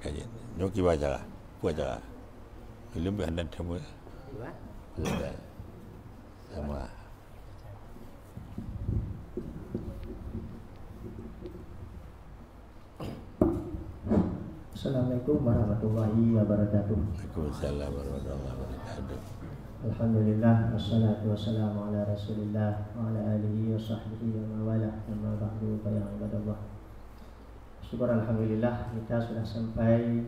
kajian. Nyoki baca lah, belum ada temu. Sudah sama. Assalamualaikum warahmatullahi wabarakatuh. Waalaikumsalam warahmatullahi wabarakatuh. Alhamdulillah, wassalatu wassalamu ala rasulillah wa ala alihi wa sahbihi wa mawala. Amma ba'du, ya ibadallah. Syukur alhamdulillah kita sudah sampai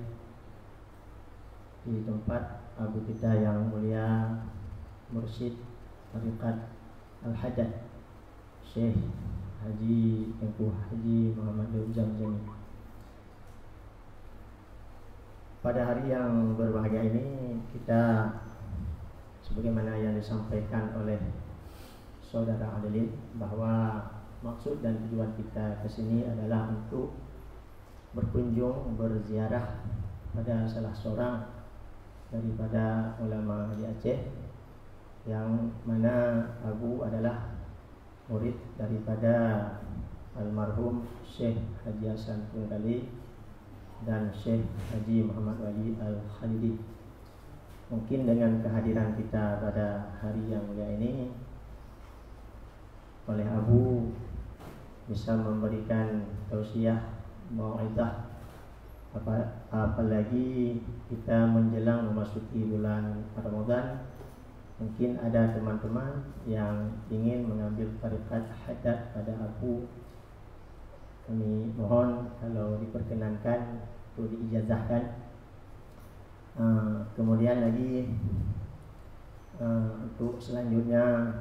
di tempat abu kita yang mulia, Mursyid Tariqat Al-Hajjaj Syekh Haji Tengku Haji Muhammad Jamzami. Pada hari yang berbahagia ini kita sebagaimana yang disampaikan oleh saudara Adilin bahwa maksud dan tujuan kita ke sini adalah untuk berkunjung, berziarah pada salah seorang daripada ulama di Aceh yang mana Abu adalah murid daripada almarhum Syekh Haji Hasan Tunggali dan Syekh Haji Muhammad Wali Al-Khalidi. Mungkin dengan kehadiran kita pada hari yang mulia ini oleh Abu bisa memberikan tausiah, mau'izah, apalagi kita menjelang memasuki bulan Ramadan. Mungkin ada teman-teman yang ingin mengambil tariqat hadat pada Abu. Kami mohon kalau diperkenankan untuk diijazahkan. Kemudian lagi untuk selanjutnya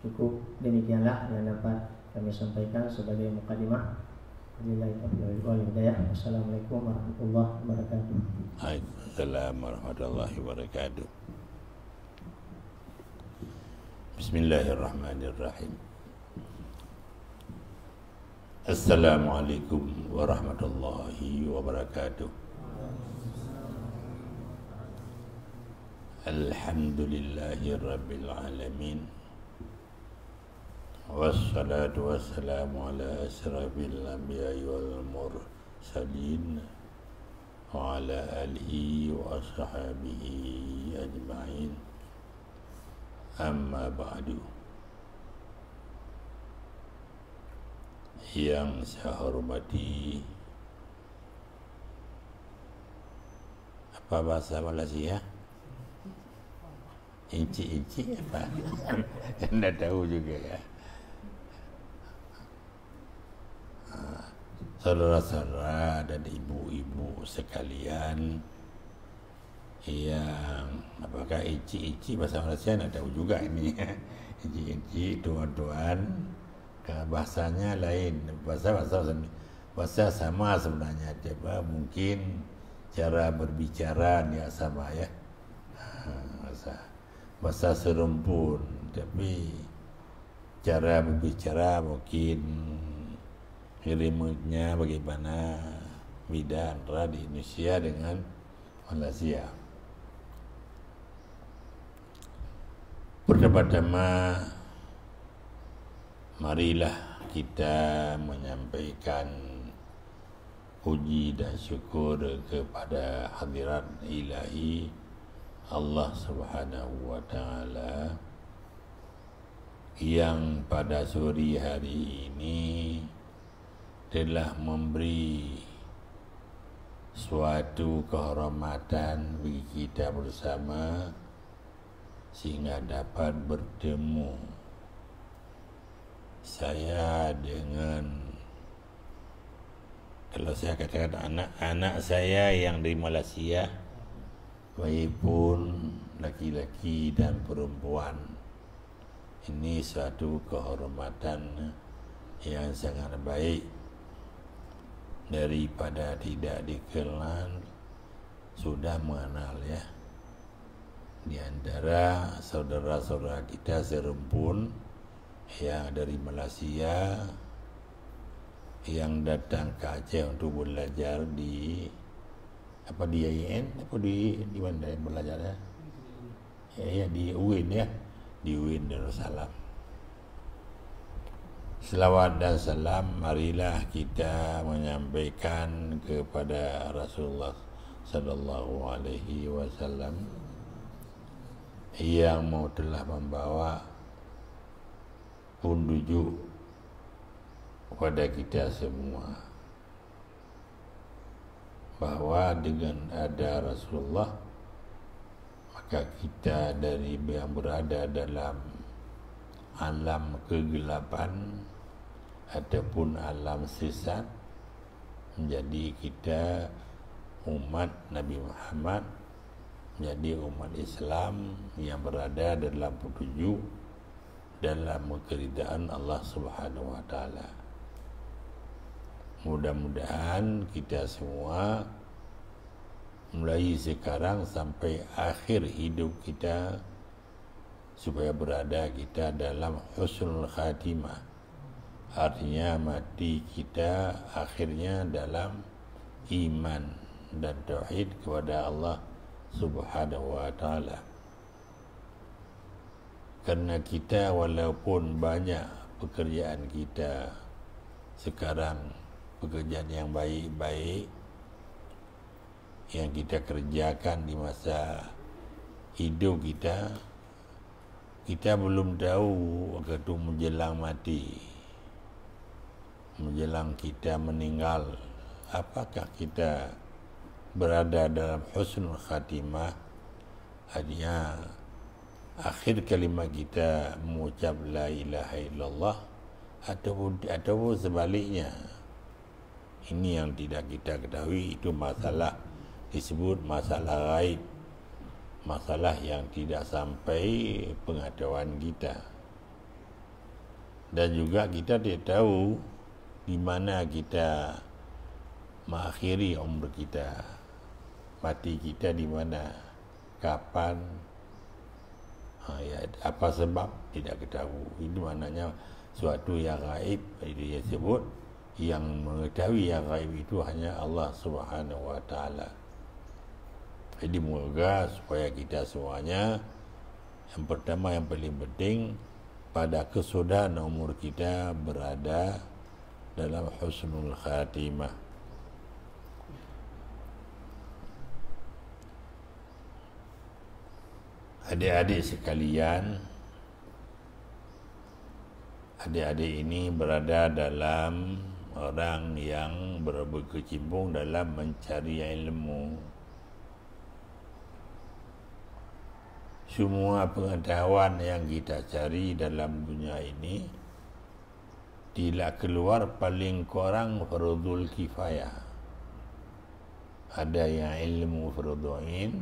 cukup demikianlah yang dapat kami sampaikan sebagai mukadimah. Wassalamualaikum warahmatullahi wabarakatuh. Waalaikumsalam warahmatullahi wabarakatuh. Bismillahirrahmanirrahim. Assalamualaikum warahmatullahi wabarakatuh. Alhamdulillahi rabbil alamin. Wassalatu wassalamu ala asrafil anbiya'i wal mursalin wa ala alihi wa ashabihi ajma'in. Amma ba'du. Yang saya hormati, apa bahasa Malaysia? Inci apa? Anda tahu juga ya. Saudara-saudara dan ibu-ibu sekalian yang apakah inci bahasa Malaysia Anda tahu juga ini. Inci tuan-tuan. Bahasanya lain, bahasa sama sebenarnya, coba mungkin cara berbicara dia sama ya, bahasa serumpun, tapi cara berbicara mungkin remote-nya bagaimana beda antara di Indonesia dengan Malaysia. Pertama-tama marilah kita menyampaikan puji dan syukur kepada hadirat ilahi Allah Subhanahu wa ta'ala yang pada sore hari ini telah memberi suatu kehormatan bagi kita bersama sehingga dapat bertemu saya dengan, kalau saya katakan anak-anak saya yang dari Malaysia, baik pun laki-laki dan perempuan. Ini suatu kehormatan yang sangat baik. Daripada tidak dikenal, sudah mengenal ya. Di antara saudara-saudara kita serumpun yang dari Malaysia yang datang ke Aceh untuk belajar di apa di IAIN apa di mana yang belajar ya di UIN ya, di UIN Darussalam. Selawat dan salam marilah kita menyampaikan kepada Rasulullah sallallahu alaihi wasallam yang telah membawa petunjuk kepada kita semua, bahwa dengan ada Rasulullah maka kita dari yang berada dalam alam kegelapan ataupun alam sesat menjadi kita umat Nabi Muhammad, menjadi umat Islam yang berada dalam petunjuk, dalam keridaan Allah Subhanahu wa taala. Mudah-mudahan kita semua mulai sekarang sampai akhir hidup kita supaya berada kita dalam husnul khatimah, artinya mati kita akhirnya dalam iman dan tauhid kepada Allah Subhanahu wa taala. Karena kita walaupun banyak pekerjaan kita sekarang, pekerjaan yang baik-baik yang kita kerjakan di masa hidup kita, kita belum tahu waktu menjelang mati, menjelang kita meninggal, apakah kita berada dalam husnul khatimah, artinya akhir kalimat kita mengucap la ilaha illallah, ataupun sebaliknya. Ini yang tidak kita ketahui. Itu masalah disebut masalah gaib, masalah yang tidak sampai pengetahuan kita. Dan juga kita tidak tahu di mana kita mengakhiri umur kita, mati kita di mana, kapan, apa sebab tidak ketahui. Itu maknanya suatu yang gaib. Itu yang disebut, yang mengetahui yang gaib itu hanya Allah Subhanahu wa taala. Jadi moga supaya kita semuanya, yang pertama yang paling penting, pada kesudahan umur kita berada dalam husnul khatimah. Adik-adik sekalian, adik-adik ini berada dalam orang yang berkecimpung dalam mencari ilmu. Semua pengetahuan yang kita cari dalam dunia ini tidak keluar paling kurang fardul kifayah. Ada yang ilmu fardhu ain,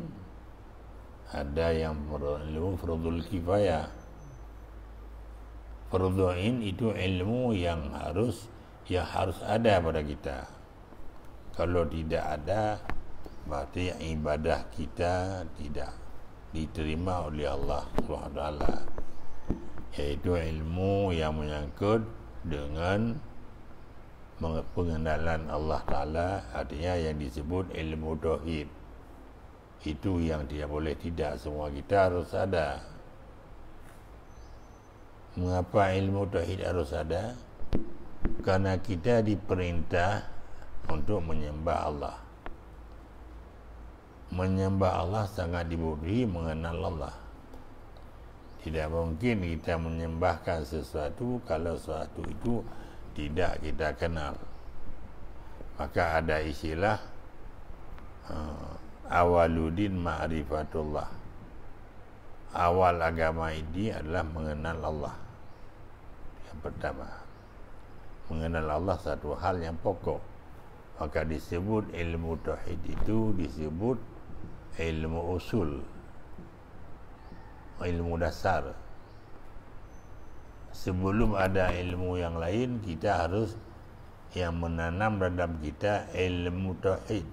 ada yang ilmu fardul kifayah. Fardhu ain itu ilmu yang harus ada pada kita. Kalau tidak ada, berarti ibadah kita tidak diterima oleh Allah SWT, yaitu ilmu yang menyangkut dengan pengenalan Allah Ta'ala, artinya yang disebut ilmu tauhid. Itu yang tidak boleh tidak, semua kita harus ada. Mengapa ilmu tauhid harus ada? Karena kita diperintah untuk menyembah Allah. Menyembah Allah sangat dibutuhi mengenal Allah. Tidak mungkin kita menyembahkan sesuatu kalau sesuatu itu tidak kita kenal. Maka ada istilah awaludin ma'rifatullah. Awal agama ini adalah mengenal Allah. Yang pertama, mengenal Allah satu hal yang pokok. Maka disebut ilmu tauhid itu disebut ilmu usul, ilmu dasar. Sebelum ada ilmu yang lain, kita harus yang menanam dalam kita ilmu tauhid,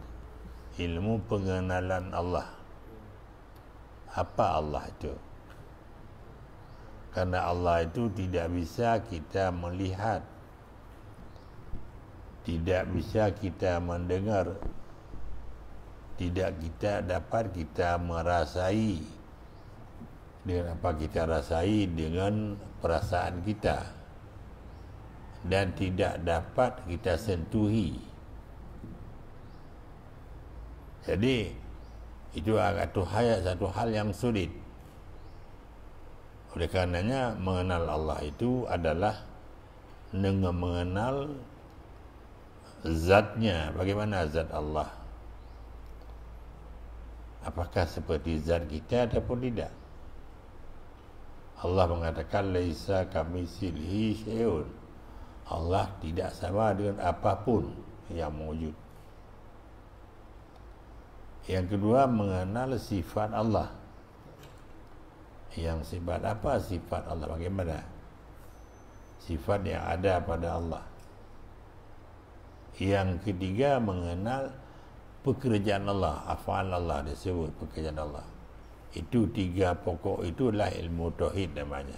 ilmu pengenalan Allah. Apa Allah itu? Karena Allah itu tidak bisa kita melihat, tidak bisa kita mendengar, tidak kita dapat kita merasai. Dengan apa kita rasai? Dengan perasaan kita. dan tidak dapat kita sentuhi. Jadi itu satu hal yang sulit. Oleh karenanya mengenal Allah itu adalah dengan mengenal zatnya. Bagaimana zat Allah? Apakah seperti zat kita ataupun tidak? Allah mengatakan laisa kamitslihi syai'un. Allah tidak sama dengan apapun yang wujud. Yang kedua, mengenal sifat Allah. Yang sifat apa sifat Allah? Bagaimana sifat yang ada pada Allah? Yang ketiga, mengenal pekerjaan Allah, af'al Allah disebut pekerjaan Allah. Itu tiga pokok, itulah ilmu tauhid namanya.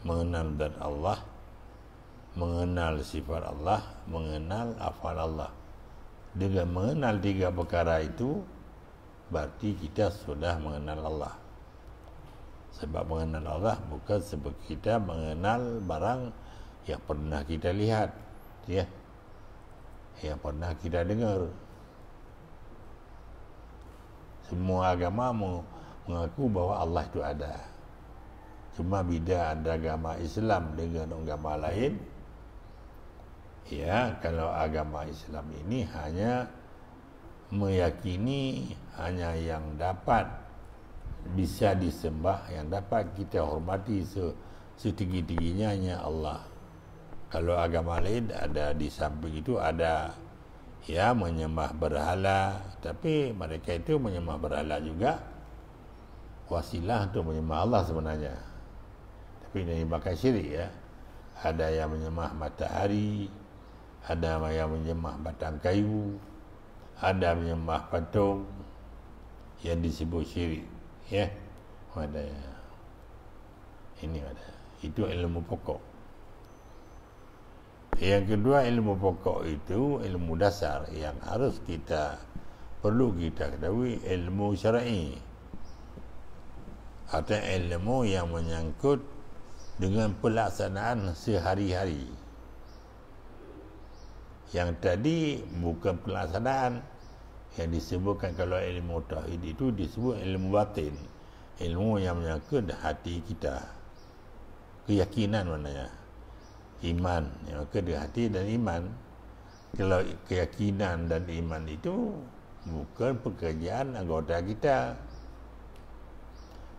Mengenal zat Allah, mengenal sifat Allah, mengenal af'al Allah. Dengan mengenal tiga perkara itu, berarti kita sudah mengenal Allah. Sebab mengenal Allah bukan sebab kita mengenal barang yang pernah kita lihat, ya, yang pernah kita dengar. Semua agama mengaku bahawa Allah itu ada. Cuma beda ada agama Islam dengan agama lain. Ya, kalau agama Islam ini hanya meyakini hanya yang dapat bisa disembah, yang dapat kita hormati setinggi-tingginya hanya Allah. Kalau agama lain ada di samping itu ada ya menyembah berhala, tapi mereka itu menyembah berhala juga wasilah untuk menyembah Allah sebenarnya. Tapi ini pakai syirik ya. Ada yang menyembah matahari, ada yang menyembah batang kayu, ada menyembah patung yang disebut syirik. Ya, ada ini ada. Itu ilmu pokok. Yang kedua, ilmu pokok itu ilmu dasar yang harus perlu kita ketahui, ilmu syar'i atau ilmu yang menyangkut dengan pelaksanaan sehari-hari. Yang tadi bukan pelaksanaan. Yang disebutkan kalau ilmu tauhid itu disebut ilmu batin, ilmu yang menyangkut hati kita, keyakinan maknanya, iman yang menyangkut di hati dan iman. Kalau keyakinan dan iman itu bukan pekerjaan anggota kita,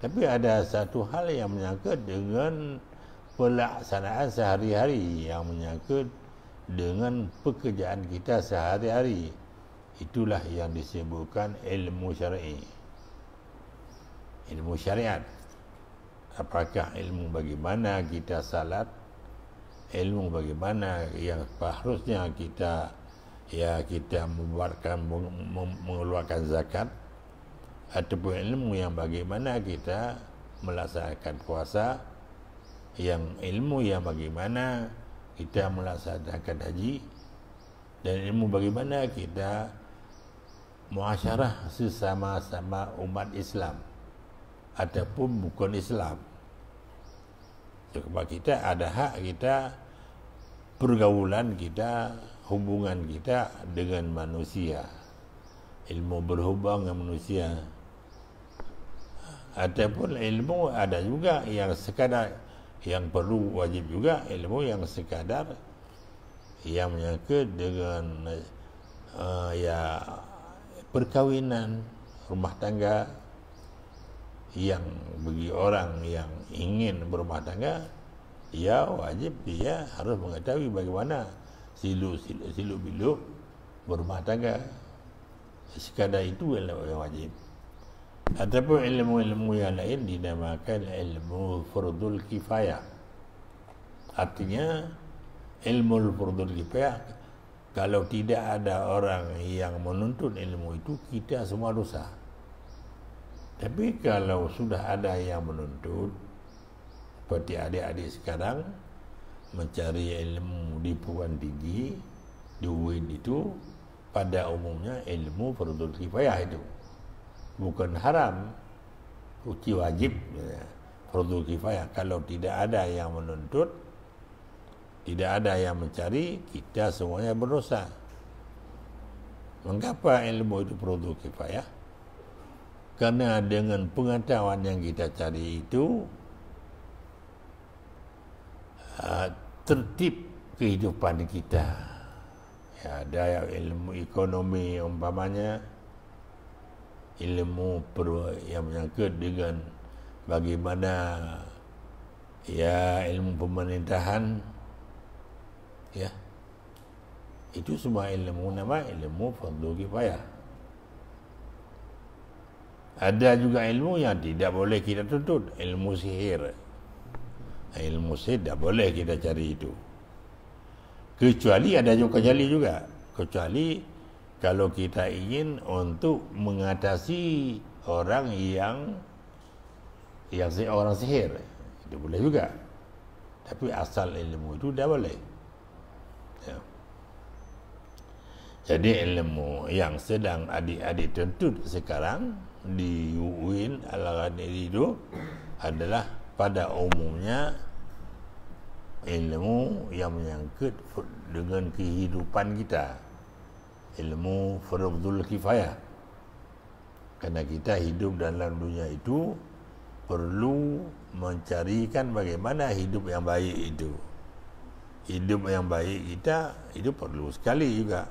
tapi ada satu hal yang menyangkut dengan pelaksanaan sehari-hari, yang menyangkut dengan pekerjaan kita sehari-hari. Itulah yang disebutkan ilmu syar'i, ilmu syariat. Apakah ilmu bagaimana kita salat, ilmu bagaimana yang seharusnya kita mengeluarkan zakat, ataupun ilmu yang bagaimana kita melaksanakan puasa, yang ilmu yang bagaimana kita melaksanakan haji, dan ilmu bagaimana kita muasyarah sesama-sama umat Islam ataupun bukan Islam. Sebab kita ada hak kita, pergaulan kita, hubungan kita dengan manusia, ilmu berhubung dengan manusia. Ataupun ilmu ada juga yang sekadar, yang perlu wajib juga ilmu yang sekadar yang menyangkut dengan perkahwinan, rumah tangga, yang bagi orang yang ingin berumah tangga, ya wajib dia harus mengetahui bagaimana siluk-biluk berumah tangga. Sekadar itu yang wajib. Ataupun ilmu-ilmu yang lain dinamakan ilmu fardul kifayah. Artinya ilmu fardul kifayah, kalau tidak ada orang yang menuntut ilmu itu, kita semua dosa. Tapi kalau sudah ada yang menuntut, seperti adik-adik sekarang mencari ilmu di perguruan tinggi, di UIN itu, pada umumnya ilmu fardul kifayah itu bukan haram, uji wajib. Fardul kifayah, kalau tidak ada yang menuntut, tidak ada yang mencari, kita semuanya berdosa. Mengapa ilmu itu fardu kifayah? Karena dengan pengetahuan yang kita cari itu tertib kehidupan kita. Ya, ada ilmu ekonomi umpamanya, ilmu yang menyangkut dengan bagaimana ya ilmu pemerintahan, ya, itu semua ilmu nama ilmu fardu kifayah. Ada juga ilmu yang tidak boleh kita tuntut, ilmu sihir. Ilmu sihir tidak boleh kita cari itu. Kecuali ada juga kecuali kalau kita ingin untuk mengatasi orang yang orang sihir, itu boleh juga. Tapi asal ilmu itu tidak boleh. Ya. Jadi ilmu yang sedang adik-adik tuntut sekarang di UIN Al-Ghazali itu adalah pada umumnya ilmu yang menyangkut dengan kehidupan kita, ilmu fardul kifayah. Karena kita hidup dalam dunia itu perlu mencarikan bagaimana hidup yang baik itu. Hidup yang baik kita itu perlu sekali juga.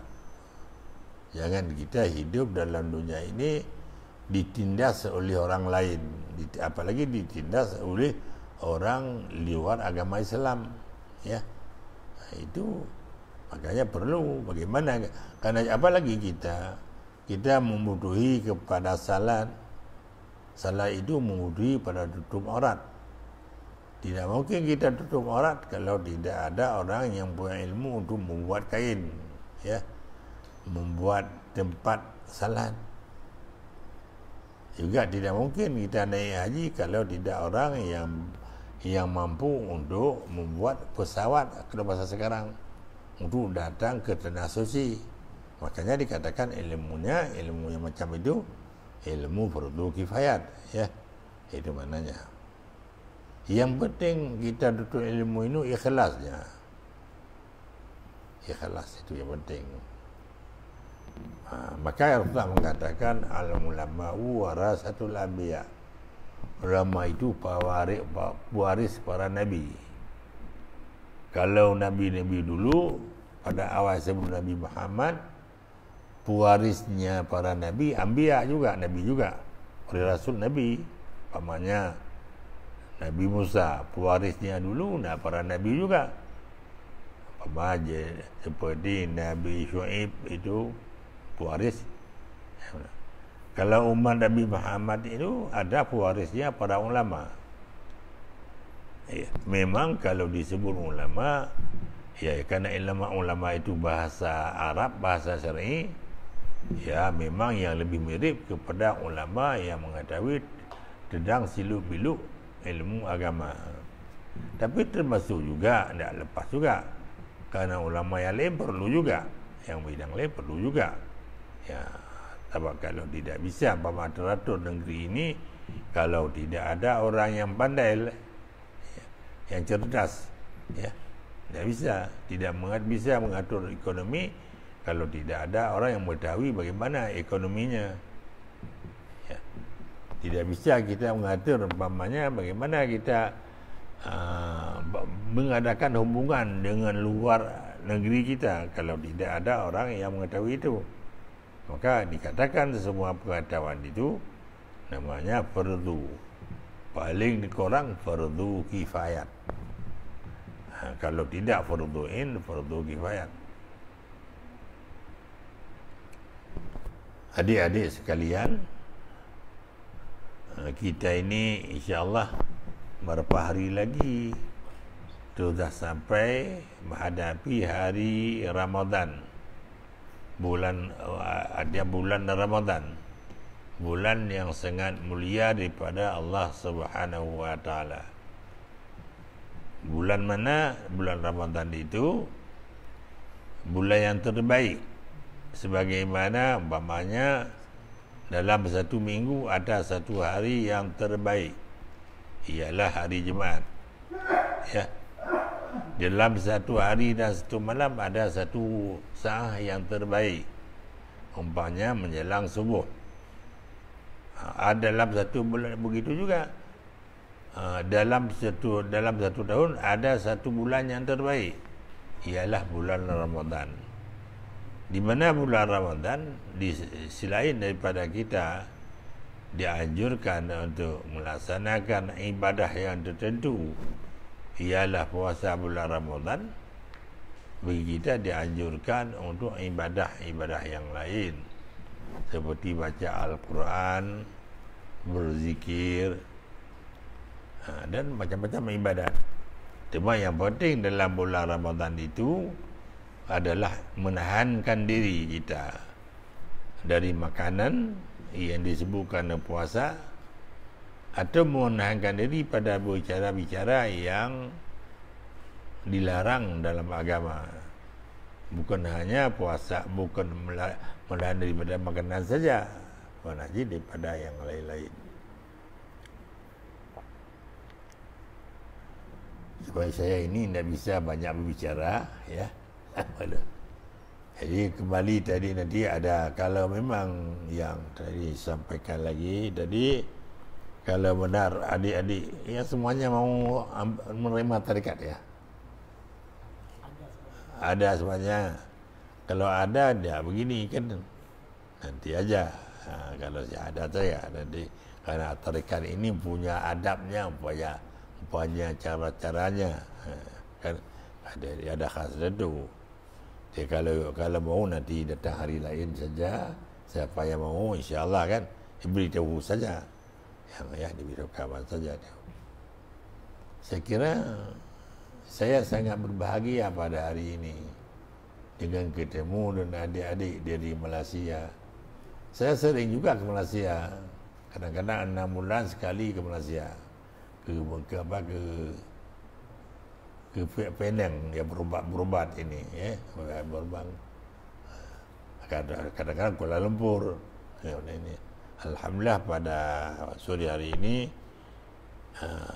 Jangan kita hidup dalam dunia ini ditindas oleh orang lain, apalagi ditindas oleh orang luar agama Islam, ya. Itu makanya perlu bagaimana, karena apalagi kita membutuhi kepada salat itu membutuhi pada tutup aurat. Tidak mungkin kita tutup aurat kalau tidak ada orang yang punya ilmu untuk membuat kain, ya, membuat tempat salat. Juga tidak mungkin kita naik haji kalau tidak orang yang mampu untuk membuat pesawat kalau bahasa sekarang untuk datang ke tanah suci. Makanya dikatakan ilmu yang macam itu ilmu fardu kifayat, ya. Itu maknanya. Yang penting kita tuntut ilmu itu ikhlasnya. Ikhlas itu yang penting. Maka Rasulullah mengatakan al-ulama'u warasatul anbiya. Ulama itu pewaris para nabi. Kalau nabi-nabi dulu pada awal sebelum Nabi Muhammad, pewarisnya para nabi anbiya juga, nabi juga, para rasul nabi. Pamannya Nabi Musa, pewarisnya dulu para nabi juga. Pamannya seperti Nabi Syuaib itu pewaris. Kalau umat Nabi Muhammad itu ada pewarisnya para ulama. Ya, memang kalau disebut ulama, ya karena ulama itu bahasa Arab, bahasa syar'i, ya memang yang lebih mirip kepada ulama yang mengetahui tentang siluk-biluk ilmu agama. Tapi termasuk juga, tidak lepas juga, karena ulama yang lain perlu juga, yang bidang lain perlu juga. Ya, sebab kalau tidak bisa teratur negeri ini, kalau tidak ada orang yang pandai, yang cerdas, ya, tidak bisa mengatur ekonomi kalau tidak ada orang yang mengetahui bagaimana ekonominya. Ya, tidak bisa kita mengatur bagaimana kita mengadakan hubungan dengan luar negeri kita kalau tidak ada orang yang mengetahui itu. Maka dikatakan semua pengetahuan itu namanya fardu. Paling dikurang fardu kifayat. Kalau tidak fardu ain, fardu kifayat. Adik-adik sekalian, kita ini insya-Allah beberapa hari lagi sudah sampai menghadapi hari Ramadan. Bulan Ramadan, bulan yang sangat mulia daripada Allah Subhanahu wa taala. Bulan mana? Bulan Ramadan itu bulan yang terbaik. Sebagaimana umpamanya dalam satu minggu ada satu hari yang terbaik, ialah hari Jumaat. Ya. dalam satu hari dan satu malam ada satu saat yang terbaik, umpamanya menjelang subuh. Dalam satu bulan begitu juga. Dalam satu tahun ada satu bulan yang terbaik, ialah bulan Ramadan. Di mana bulan Ramadan di selain daripada kita dianjurkan untuk melaksanakan ibadah yang tertentu, ialah puasa bulan Ramadan, bagi kita dianjurkan untuk ibadah-ibadah yang lain seperti baca Al-Quran, berzikir, dan macam-macam ibadat. Cuma yang penting dalam bulan Ramadan itu adalah menahankan diri kita dari makanan yang disebutkan puasa, atau menahankan diri pada bicara-bicara yang dilarang dalam agama. Bukan hanya puasa, bukan menahan daripada makanan saja, menahan daripada yang lain-lain. Sebab saya ini tidak bisa banyak berbicara, ya. Jadi kembali tadi nanti ada, kalau memang yang tadi sampaikan lagi tadi, kalau benar adik-adik yang semuanya mau menerima tarekat, ya, ada semuanya. Kalau ada dia begini kan, nanti aja. Kalau saya ada saya nanti, karena tarekat ini punya adabnya, punya cara-caranya, kan ada khas tertentu. Jadi kalau mau nanti datang hari lain saja, siapa yang mau insya-Allah kan diberitahu saja, yang diberitahu kawan saja. Saya kira saya sangat berbahagia pada hari ini dengan ketemu dengan adik-adik dari Malaysia. Saya sering juga ke Malaysia, kadang-kadang 6 bulan sekali ke Malaysia, ke Penang, yang berubat ini, ya, berubat. Kadang-kadang Kuala Lumpur. Ini. Alhamdulillah pada sore hari ini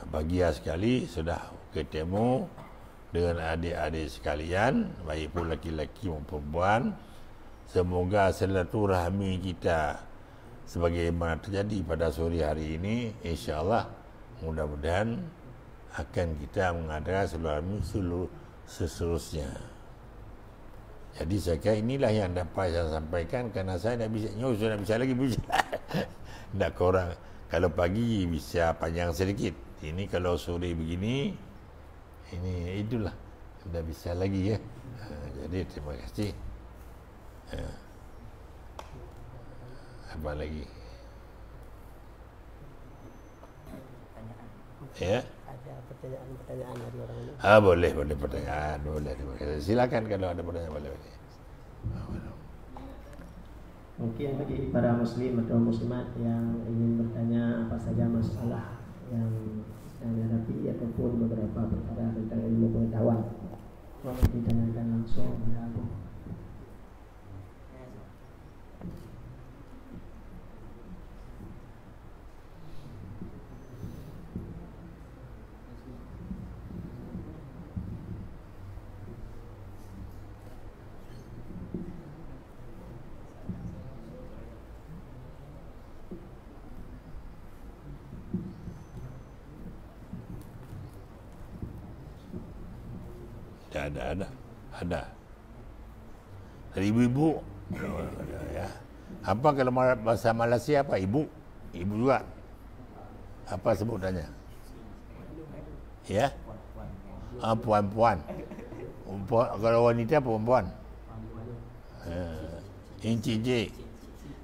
bahagia sekali sudah ketemu dengan adik-adik sekalian, baik pun laki-laki maupun perempuan. Semoga silaturahmi kita sebagaimana terjadi pada sore hari ini, insya-Allah mudah-mudahan akan kita mengadakan seterusnya. Jadi saya kira inilah yang dapat saya sampaikan, kerana saya tidak bisa lagi berbicara. Tidak korang, kalau pagi bisa panjang sedikit, ini kalau sore begini, ini itulah tidak bisa lagi, ya. Jadi terima kasih. Apa lagi? Ya. Ada pertanyaan dari orang ini. Boleh pertanyaan, boleh. Terima kasih. Silakan kalau ada pertanyaan, boleh. Mungkin bagi para muslim atau muslimat yang ingin bertanya apa saja masalah yang dihadapi ataupun beberapa perkara tentang ilmu pengetahuan, boleh ditanyakan langsung kepada Abu. Ada. Dari ibu-ibu. Ya. Apa kalau bahasa Malaysia apa? Ibu juga. Apa sebutannya? Ya? Puan-puan. Kalau wanita perempuan. Inci-inci.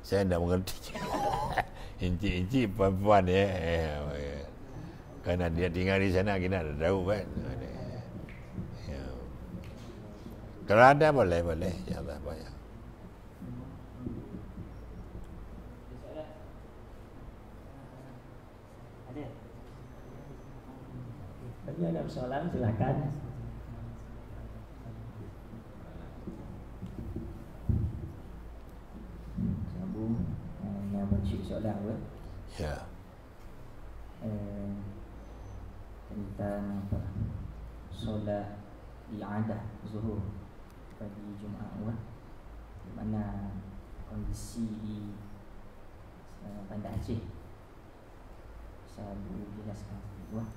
Saya tidak mengerti. Inci-inci perempuan, ya. Karena dia tinggal di sana, kita ada tahu kan. Kalau ada boleh, ya Allah banyak. Bagi ada persoalan silakan. Sabu, yang mencik soalan ke? Ya. Tentang apa? Solat i'adah zuhur pada Jumaat awal, di mana kondisi di Bandar Aceh. Saya boleh jelaskan sedikit.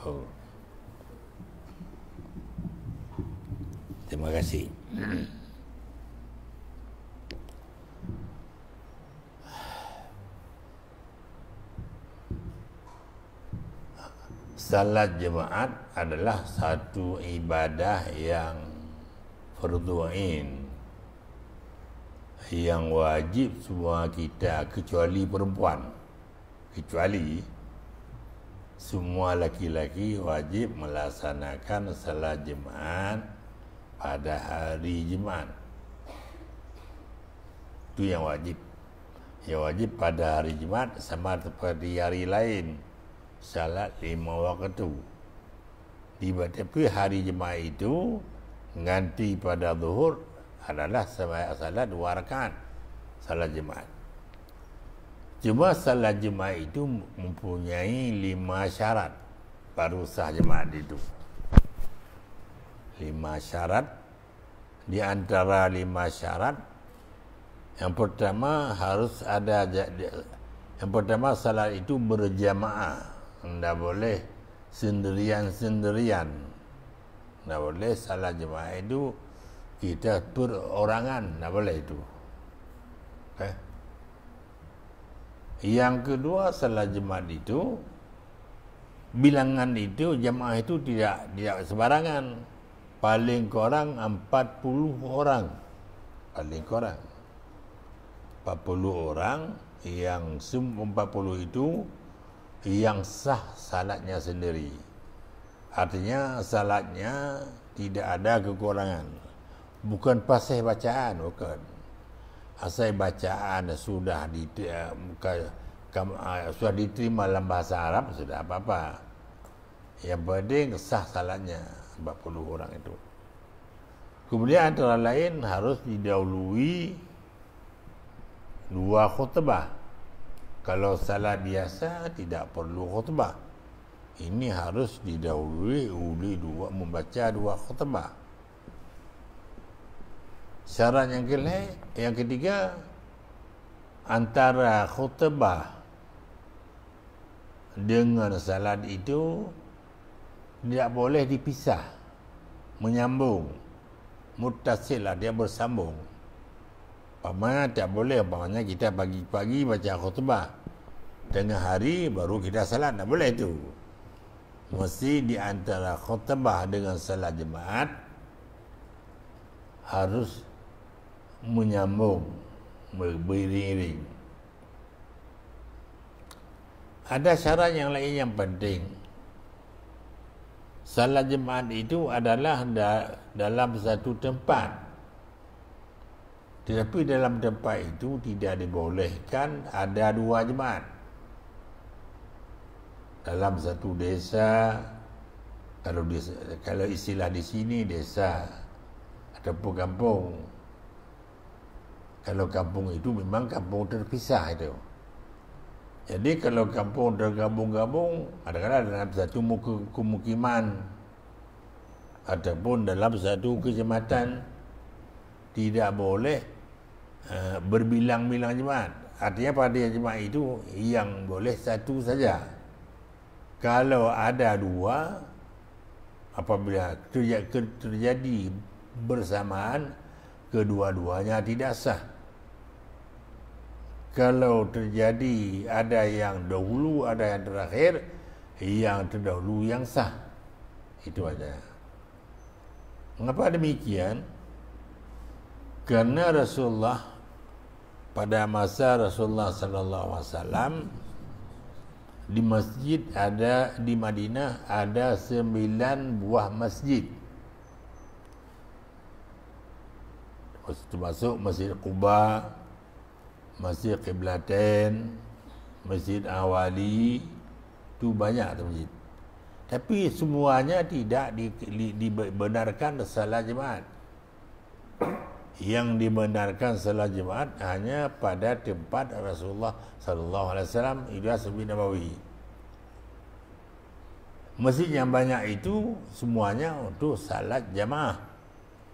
Oh. Terima kasih. Salat jemaat adalah satu ibadah yang fardu ain, yang wajib semua kita kecuali perempuan. Kecuali semua laki-laki wajib melaksanakan salat jemaat pada hari Jumaat. Itu yang wajib. Yang wajib pada hari Jumaat sama seperti hari lain, salat 5 waktu. Tapi hari Jumaat itu ganti pada zuhur adalah salat 2 rakaat salat Jumaat. Cuma salat Jumaat itu mempunyai 5 syarat baru sah Jumaat itu. 5 syarat. Di antara 5 syarat, yang pertama harus ada, yang pertama salat itu berjamaah. Tidak boleh sendirian-sendirian. Tidak boleh salat jemaah itu kita perorangan. Tidak boleh itu. Okay. Yang kedua, salat jemaah itu bilangan itu, jemaah itu tidak sembarangan. Paling kurang 40 orang. Paling kurang 40 orang, yang 40 itu yang sah salatnya sendiri. Artinya salatnya tidak ada kekurangan. Bukan pasal bacaan, bukan. Asal bacaan sudah diterima dalam bahasa Arab, sudah apa-apa. Yang penting sah salatnya 40 orang itu. Kemudian antara lain harus didahului 2 khutbah. Kalau salat biasa tidak perlu khutbah. Ini harus didahului oleh membaca 2 khutbah. Syarat yang ketiga, antara khutbah dengan salat itu tidak boleh dipisah, menyambung, muttasil lah, dia bersambung. Umpamanya tak boleh, umpamanya kita pagi-pagi baca khutbah, tengah hari baru kita salat, tak boleh itu. Mesti di antara khutbah dengan salat jemaat harus menyambung, beriring. Ada syarat yang lain yang penting. Salat jemaat itu adalah dalam satu tempat. Tetapi dalam tempat itu tidak dibolehkan ada 2 jemaat. Dalam satu desa, kalau istilah di sini desa ataupun kampung. Kalau kampung itu memang kampung terpisah itu. Jadi kalau kampung tergabung-gabung, kadang-kadang dalam satu pemukiman ataupun dalam satu kecamatan, tidak boleh berbilang-bilang jemaat. Artinya pada jemaat itu yang boleh satu saja. Kalau ada 2, apabila terjadi bersamaan, kedua-duanya tidak sah. Kalau terjadi ada yang dahulu, ada yang terakhir, yang terdahulu yang sah. Itu aja. Mengapa demikian? Karena Rasulullah, pada masa Rasulullah sallallahu alaihi wasallam, di masjid ada, di Madinah ada 9 buah masjid. Termasuk Masjid Quba, Masjid Qiblatain, Masjid Awali, itu banyak masjid. Tapi semuanya tidak dibenarkan salat jemaat. Yang dibenarkan salat jemaat hanya pada tempat Rasulullah sallallahu alaihi wasallam, itu Masjid Nabawi. Masjid yang banyak itu semuanya untuk salat jamaah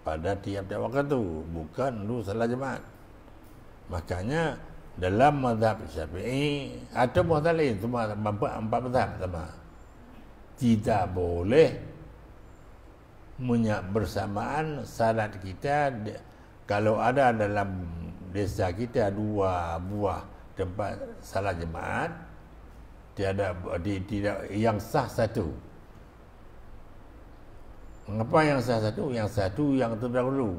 pada tiap-tiap waktu, bukan untuk salat jemaat. Makanya dalam mazhab Syafi'i atau mazhab lain, semua empat mazhab sama, tidak boleh bersamaan salat kita. Kalau ada dalam desa kita 2 buah tempat salat jemaat, tidak yang sah satu. Mengapa yang sah satu? Yang satu yang terdahulu.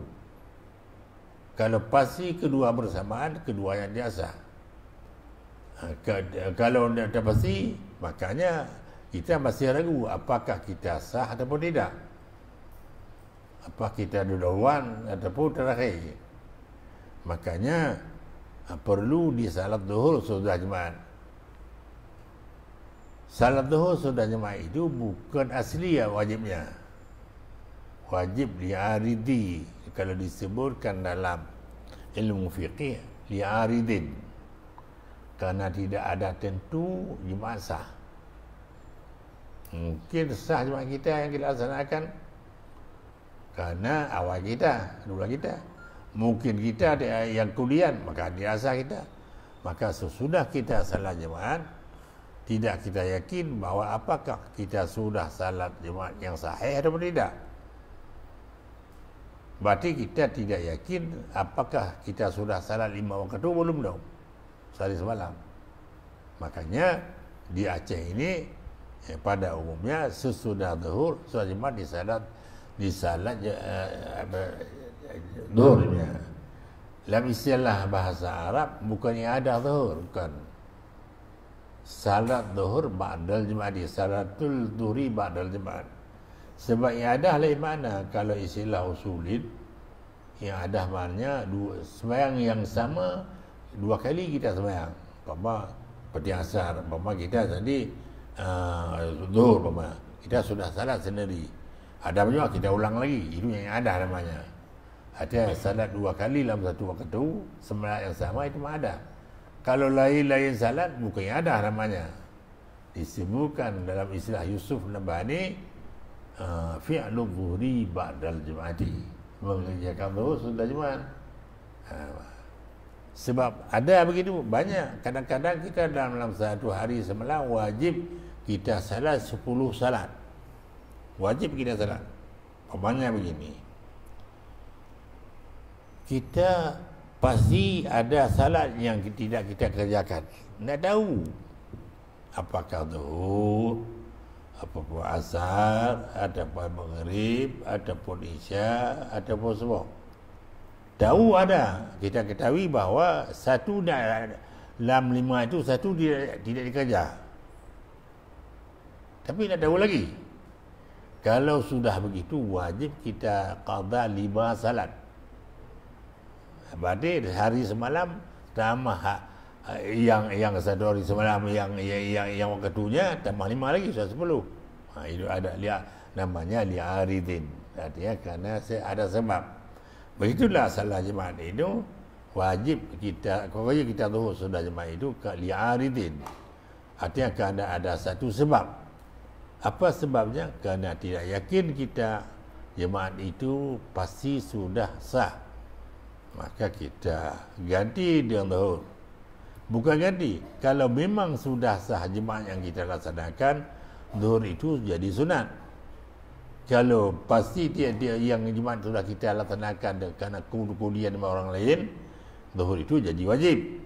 Kalau pasti kedua bersamaan, kedua yang dia sah. Kalau tidak pasti, makanya kita masih ragu apakah kita sah ataupun tidak. Apa kita duluan ataupun terakhir. Makanya perlu di salat zuhur sudah jemaat. Salat zuhur sudah jemaah itu bukan asli ya wajibnya. Wajib li'aridi. Kalau disebutkan dalam ilmu fiqih, li'aridin. Karena tidak ada tentu jemaah sah. Mungkin sah jemaah kita yang kita laksanakan karena awal kita, dulu kita. Mungkin kita yang kemudian, maka dia sah kita. Maka sesudah kita salat jemaat, tidak kita yakin bahawa apakah kita sudah salat jemaat yang sahih atau tidak. Berarti kita tidak yakin apakah kita sudah salat 5 waktu belum dong, sehari semalam. Makanya di Aceh ini pada umumnya sesudah zuhur, sudah jemaat di salat zuhurnya. Dalam istilah bahasa Arab bukannya ada zuhur, bukan. Salat zuhur ba'dal jemaat, salatul zuhri ba'dal jemaat. Sebab yang ada lain makna. Kalau istilah usulin, yang ada maknanya sembahyang yang sama 2 kali kita sembahyang. Umpama seperti asar, umpama kita tadi zuhur, umpama kita sudah salat sendiri. Ada juga kita ulang lagi, itu yang ada namanya. Ada salat 2 kali dalam satu waktu, sembahyang yang sama itu mah ada. Kalau lain-lain salat bukan yang ada namanya. Disebutkan dalam istilah Yusuf Nabhani, fi'lu zuhri ba'dal jemaati, mengerjakan zuhur sudah jemaat. Sebab ada begitu banyak. Kadang-kadang kita dalam satu hari semalam wajib kita salat 10 salat. Wajib kita salat. Umpamanya begini, kita pasti ada salat yang tidak kita kerjakan. Tidak tahu apakah zuhur, apapun asar, ataupun maghrib, ataupun isya, ataupun subuh. Tahu ada. Kita ketahui bahawa satu dalam 5 itu satu tidak dikerja. Tapi tidak tahu lagi. Kalau sudah begitu wajib kita qada 5 salat. Berarti hari semalam tambah yang satu hari semalam yang waktunya tambah 5 lagi sudah 10. Itu ada namanya li'aridin. Artinya karena ada sebab. Begitulah salat jemaat itu wajib kita, kalau kita zuhur sudah jemaat itu li'aridin. Artinya kerana ada satu sebab. Apa sebabnya? Kerana tidak yakin kita jemaat itu pasti sudah sah. Maka kita ganti dengan zuhur. Bukan ganti. Kalau memang sudah sah jemaat yang kita laksanakan, zuhur itu jadi sunat. Kalau pasti dia yang jemaat sudah kita laksanakan kerana kemudian orang lain, zuhur itu jadi wajib.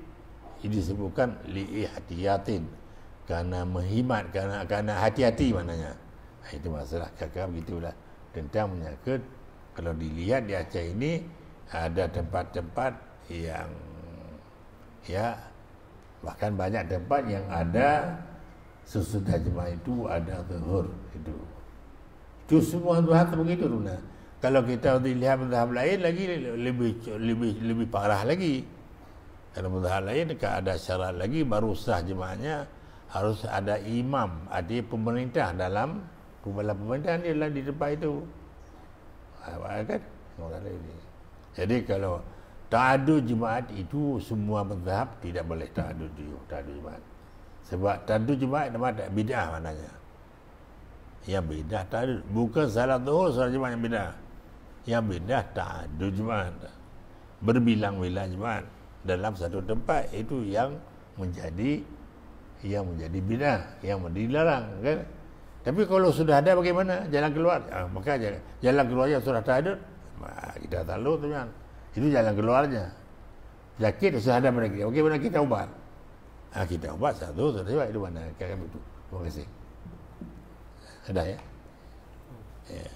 Ini disebutkan li'ihtiyatin, kerana menghimat, kerana hati-hati maknanya. Itu masalah kakak begitulah tentang menyangkut. Kalau dilihat di Aceh ini ada tempat-tempat yang bahkan banyak tempat yang ada sesudah jemaah itu ada zuhur itu. Itu semua mazhab begitu tu. Kalau kita lihat mazhab lain lagi lebih parah lagi. Kalau mazhab lain ada syarat lagi baru sah jemaahnya, harus ada imam, ada pemerintah dalam pemerintahan dia di tempat itu. Kan? Jadi kalau ta'adud jemaat itu semua mazhab tidak boleh ta'adud jemaat. Sebab ta'adud jemaat nama bid'ah maknanya. Yang bidah ta'adud. Bukan salat zuhur solat Jumaat yang bidah. Yang bidah ta'adud Jumaat. Berbilang-bilang Jumaat dalam satu tempat, itu yang menjadi bidah, yang dilarang kan. Tapi kalau sudah ada bagaimana jalan keluar? Maka jalan keluarnya sudah ta'adud, kita tak lalu tu kan. Itu jalan keluarnya. Sakit sudah ada pada kita. Bagaimana kita ubat? Kita ubat satu sudah itu mana kami itu. Terima kasih. Ada ya? Ya.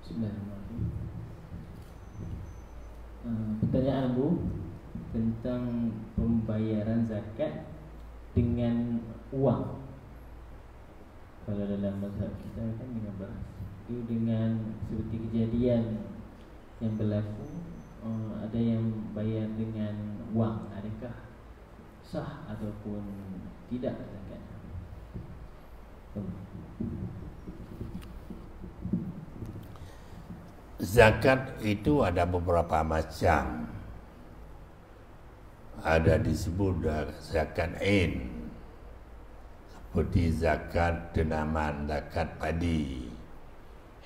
Bismillahirrahmanirrahim. Pertanyaan Bu tentang pembayaran zakat dengan uang. Kalau dalam mazhab kita kan dengan beras. Itu dengan seperti kejadian yang berlaku, ada yang bayar dengan wang, adakah sah ataupun tidak zakat? Zakat itu ada beberapa macam. Ada disebut zakat ain, seperti zakat tanaman, zakat padi.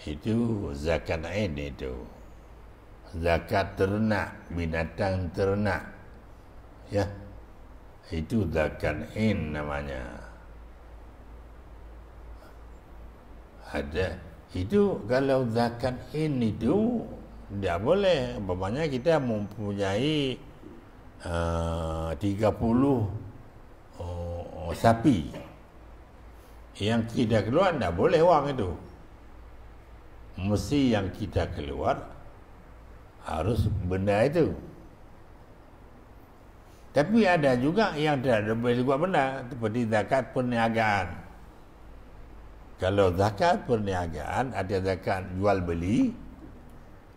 Itu zakat ain itu. Zakat ternak, binatang ternak, ya, itu zakat ain namanya. Ada itu. Kalau zakat ain itu tidak boleh. Umpamanya kita mempunyai 30 sapi, yang kita keluar tidak boleh wang itu. Mesti yang kita keluar harus benda itu. Tapi ada juga yang tidak boleh buat benda, seperti zakat perniagaan. Kalau zakat perniagaan, ada zakat jual beli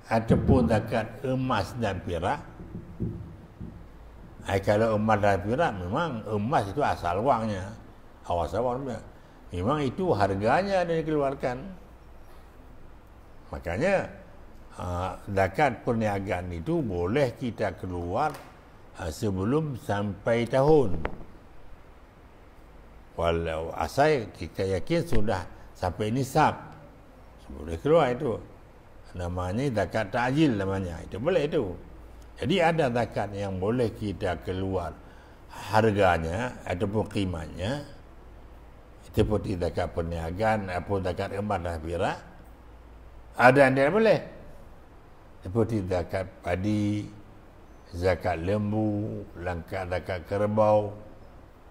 ataupun zakat emas dan perak. Kalau emas dan perak, memang emas itu asal wangnya, asal wangnya. Memang itu harganya yang dikeluarkan. Makanya zakat perniagaan itu boleh kita keluar sebelum sampai tahun. Walau asal kita yakin sudah sampai nisab, boleh keluar itu. Namanya zakat ta'jil namanya. Itu boleh itu. Jadi ada zakat yang boleh kita keluar harganya ataupun qimahnya, seperti zakat perniagaan ataupun zakat emas dan perak. Ada yang tidak boleh, seperti zakat padi, zakat lembu, zakat kerbau,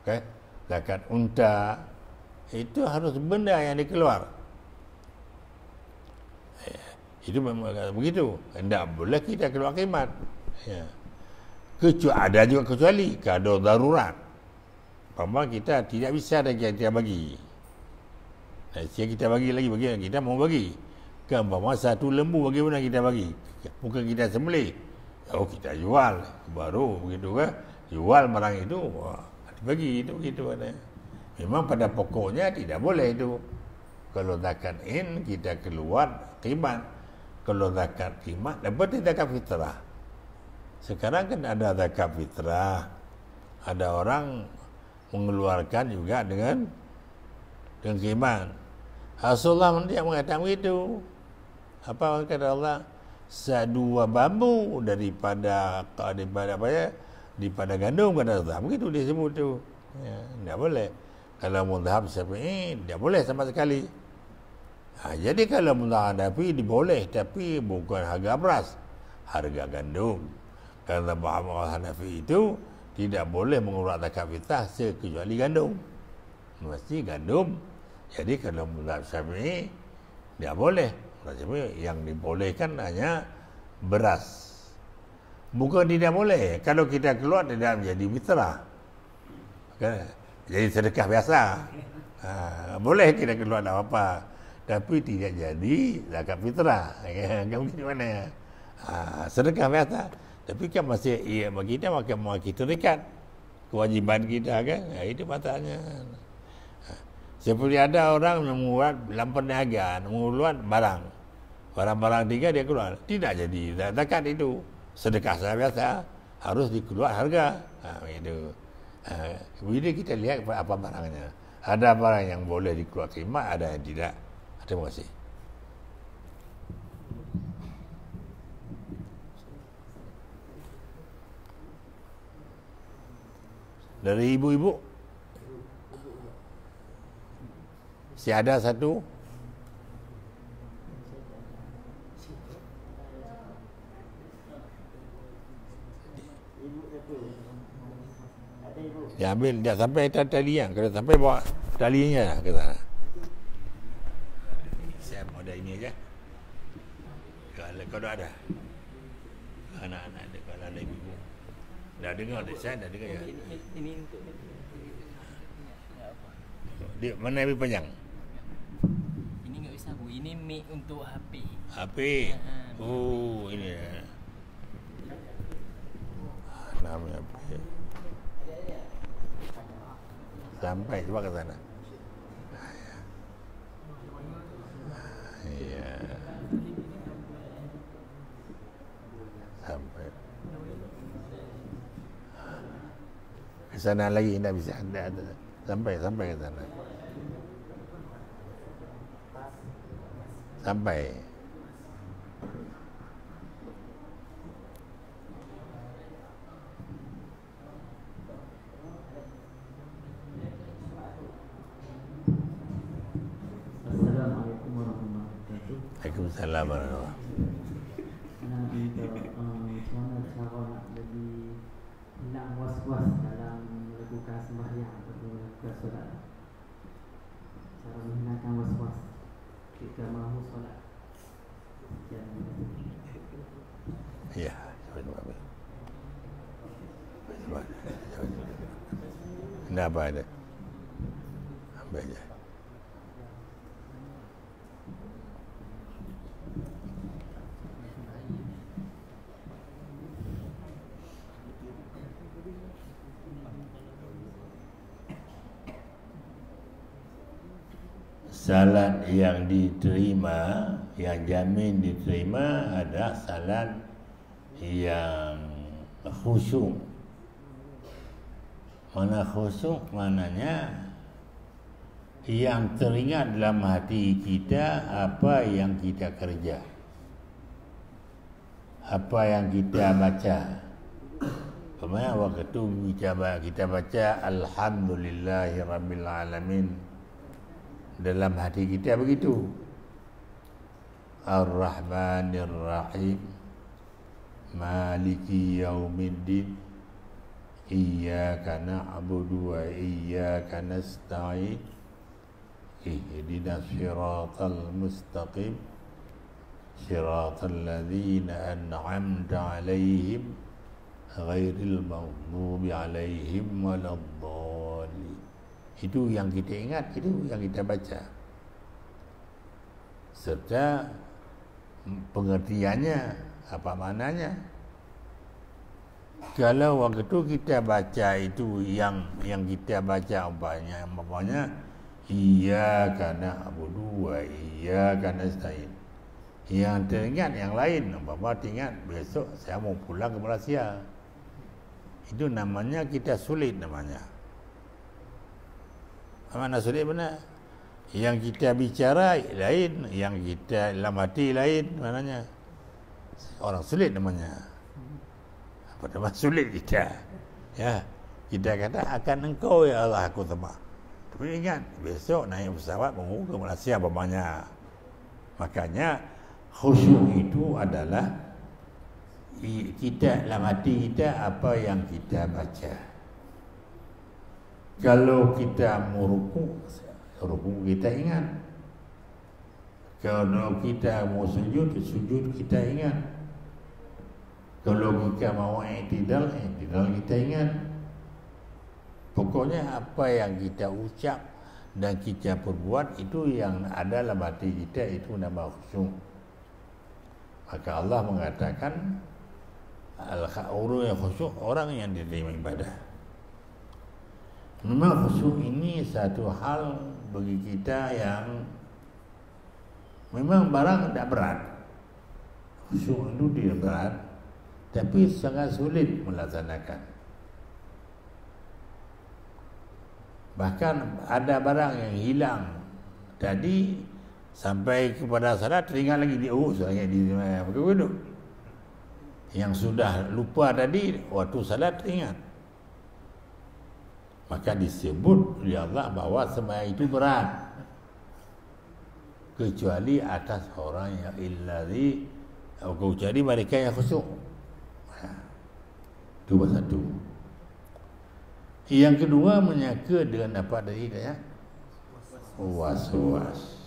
okay? Zakat unta. Itu harus benda yang dikeluar. Itu memang begitu. Tidak boleh kita keluar khidmat. Ya. Ada juga kecuali kalau darurat. Memang kita tidak bisa lagi kita bagi. Kita bagi lagi, kita mau bagi. Kan bahawa satu lembu bagaimana kita bagi? Bukan kita sembelih. Kita jual. Baru begitu kan? Jual barang itu, bagi itu begitu kan. Memang pada pokoknya tidak boleh itu. Kalau zakat in kita keluar khidmat. Kalau zakat khidmat dapat zakat fitrah. Sekarang kan ada zakat fitrah. Ada orang mengeluarkan juga dengan khidmat. Rasulullah dia mengatakan begitu. Apa kata Allah? Sedua bambu daripada apa ya? Daripada gandum kata Allah. Begitu dia sebut tu. Ya, tidak boleh. Kalau mazhab Syafi'i tidak boleh sama sekali. Jadi kalau mazhab Hanafi diboleh, tapi bukan harga beras, harga gandum. Kerana mazhab Hanafi itu tidak boleh mengeluarkan zakat fitrah kecuali gandum. Mesti gandum. Jadi kalau mazhab Syafi'i tidak boleh. Yang dibolehkan hanya beras. Bukan tidak boleh. Kalau kita keluar tidak menjadi fitrah. Jadi sedekah biasa. Boleh kita keluar tak apa. Tapi tidak jadi zakat fitrah. Kamu gimana? Sedekah biasa. Tapi kan masih kita makan kita dekat kewajiban kita kan. Itu masalahnya. Seperti ada orang membuat dalam perniagaan, mengeluarkan barang-barang tiga dia keluar. Tidak jadi zakat itu. Sedekah biasa harus dikeluar harga. Begitu. Bila kita lihat apa barangnya, ada barang yang boleh dikeluar khidmat, ada yang tidak. Terima kasih. Dari ibu-ibu, si ada satu. Dia ambil, dia sampai tali yang, kalau sampai bawa talinya ke sana. Saya mau ada ini aja. Kalau ada anak-anak ada, kalau ada ibu, dah dengar, saya dah dengar ya. Ini untuk Dia mana lebih panjang? ini enggak bisa Bu. Ini mic untuk HP. HP. Oh, ini. Namanya HP. Sampai coba ke sana. Iya. Sampai. Ke sana lagi tidak bisa ada. Sampai ke sana. Sampai. Assalamualaikum warahmatullahi wabarakatuh. Waalaikumsalam warahmatullahi wabarakatuh. Nah, bagaimana cara nak jadi hilang was-was dalam melakukan sembahyang atau melakukan solat? Cara menghilangkan was-was ketika mahu solat. Ya, coba. Kenapa ada? Ambil aja. Salat yang diterima, yang jamin diterima adalah salat yang khusyuk. Mana khusyuk? Maknanya yang teringat dalam hati kita apa yang kita kerja, apa yang kita baca. Kemarin waktu itu kita baca Alhamdulillahirrabbilalamin, dalam hati kita begitu. Ar-Rahmanir-Rahim, Maliki Yaumiddin, Iyyaka na'budu wa iyyaka nasta'in, Ihdinas siratal mustaqim, siratal ladzina an'amta 'alaihim, ghairil maghdubi 'alaihim waladdallin. Itu yang kita ingat, itu yang kita baca, serta pengertiannya, apa maknanya. Kalau waktu itu kita baca itu yang kita baca umpamanya iyyaka na'budu wa iyyaka nasta'in, yang teringat yang lain, umpama teringat besok saya mau pulang ke Malaysia, itu namanya kita sulit namanya. Mana sulit benar? Yang kita bicara lain, yang kita dalam hati lain, maknanya orang sulit namanya. Apa nama sulit kita? Ya, kita kata akan engkau ya Allah aku terbang. Tapi ingat besok naik pesawat mau ke Malaysia umpamanya. Makanya khusyuk itu adalah kita dalam hati kita apa yang kita baca. Kalau kita mau ruku kita ingat. Kalau kita mau sujud kita ingat. Kalau kita mau i'tidal kita ingat. Pokoknya apa yang kita ucap dan kita perbuat itu yang ada dalam hati kita, itu nama khusyuk. Maka Allah mengatakan al-kha'uru yang khusyuk, orang yang diterima ibadah. Memang khusyuk ini satu hal bagi kita yang memang barang tidak berat. Khusyuk itu tidak berat, tapi sangat sulit melaksanakan. Bahkan ada barang yang hilang tadi sampai kepada salat teringat lagi dia, oh saya di begitu. Yang sudah lupa tadi waktu salat teringat. Maka disebut oleh Allah bahawa sembahyang itu berat, kecuali atas orang yang illazi, kecuali mereka yang khusyuk. Itu satu. Yang kedua, menyangka dengan apa tadi ya? Was-was.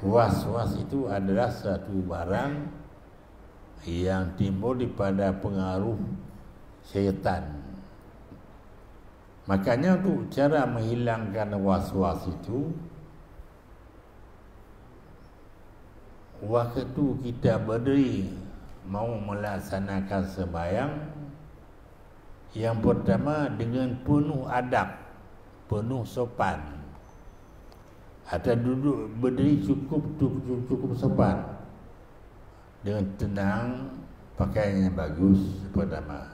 Was-was itu adalah satu barang yang timbul daripada pengaruh syaitan. Makanya untuk cara menghilangkan was-was itu, waktu kita berdiri mau melaksanakan sembahyang, yang pertama dengan penuh adab, penuh sopan. Atau duduk berdiri cukup sopan, dengan tenang, pakaian yang bagus pertama.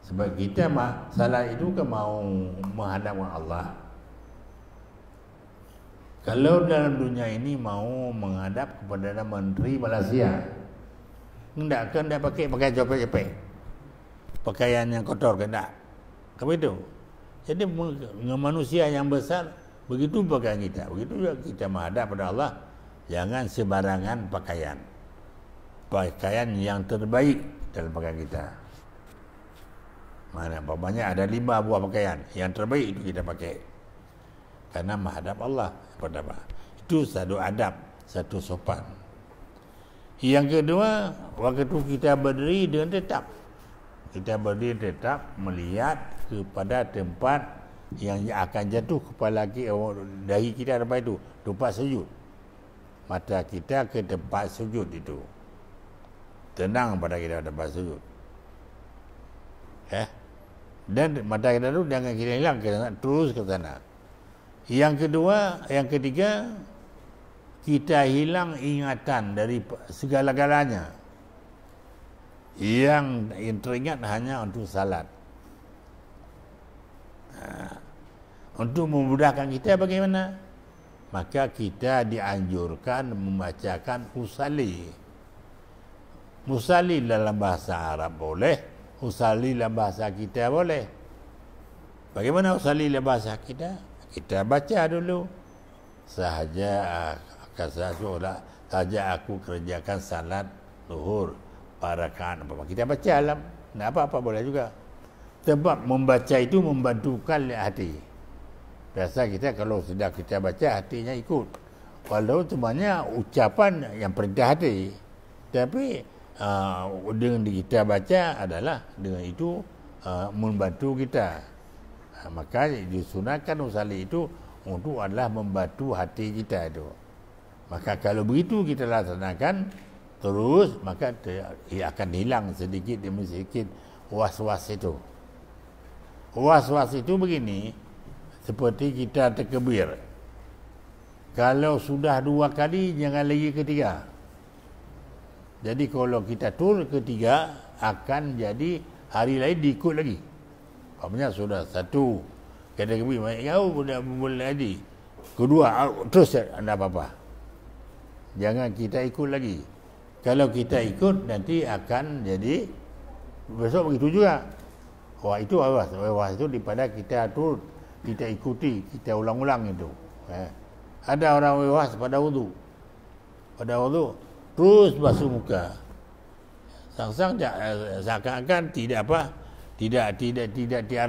Sebab kita salat itu kan mau menghadapkan Allah. Kalau dalam dunia ini mau menghadap kepada Menteri Malaysia, hendak pakai jopek-jopek, pakaian yang kotor ke tak? Apa itu? Jadi manusia yang besar begitu pakaian kita. Begitu juga kita menghadap pada Allah, jangan sembarangan pakaian. Pakaian yang terbaik dalam pakaian kita. Mana banyak ada 5 buah pakaian, yang terbaik itu kita pakai. Karena menghadap Allah pertama. Itu satu adab, satu sopan. Yang kedua, waktu kita berdiri dengan tetap. Kita berdiri tetap melihat kepada tempat yang akan jatuh kepala kita, dahi kita tempat itu, tempat sujud. Mata kita ke tempat sujud itu. Tenang pada kita tempat sujud. Dan mata kita itu jangan kita hilang ke sana, terus ke sana. Yang kedua, yang ketiga, kita hilang ingatan dari segala-galanya. Yang teringat hanya untuk salat. Untuk memudahkan kita bagaimana? Maka kita dianjurkan membacakan usalli. Usalli dalam bahasa Arab boleh, usalli dalam bahasa kita boleh. Bagaimana usalli dalam bahasa kita? Kita baca dulu. Sahaja aku kerjakan salat zuhur rakaat apa. Kita baca alam. Tak apa-apa boleh juga. Sebab membaca itu membantukan hati. Biasa kita kalau sudah kita baca, hatinya ikut. Walau sebenarnya ucapan yang perintah hati, tapi dengan kita baca adalah dengan itu membantu kita. Maka disunatkan usalli itu untuk adalah membantu hati kita itu. Maka kalau begitu kita laksanakan terus, maka akan hilang sedikit demi sedikit was-was itu. Was-was itu begini, seperti kita terkebir. Kalau sudah 2 kali, jangan lagi ketiga. Jadi kalau kita tur ketiga, akan jadi hari lain diikut lagi. Maksudnya sudah 1 kata kebir, kau boleh lagi. Kedua, terus tak apa-apa. Jangan kita ikut lagi. Kalau kita ikut, nanti akan jadi besok begitu juga. Wah, itu awas. Awas itu daripada kita turut, kita ikuti, kita ulang-ulang itu. Ada orang wewas pada wudu. Pada wudu terus basuh muka. Sang-sang seakan-akan tidak apa, tidak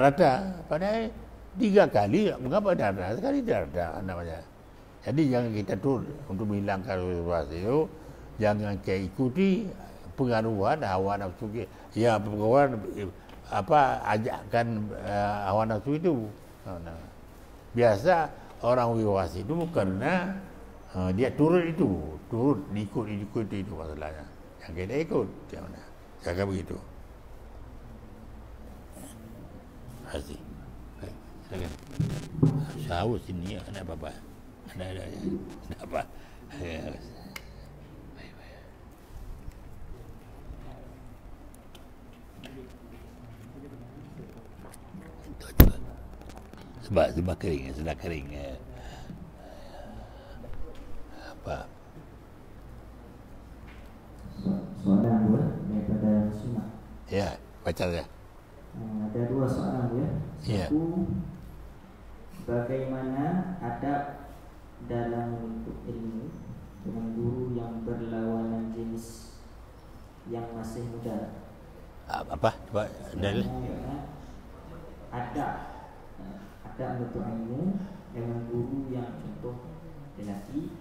rata. Padahal 3 kali, mengapa dah rata? Sekali dah rata namanya. Jadi jangan kita turut untuk menghilangkan wewas itu. Jangan kita ikuti pengaruhan hawa nafsu kita. Ya, pengaruhan ajakkan hawa nafsu itu. Biasa orang wewas itu kerana dia turut diikut itu masalahnya. Yang kita ikut, macam mana? Jangan begitu. Terima kasih. Saus ini ada apa-apa? Ada apa? Betul. Sebab kering, sudah kering. Apa? Soalan dua daripada Sunnah. Ya, baca saja. Ada dua soalan ya. Ya. Satu, bagaimana adab dalam menuntut ilmu dengan guru yang berlawanan jenis yang masih muda? Apa? Coba dalil. Adab menuntut ilmu dengan guru yang contoh lelaki,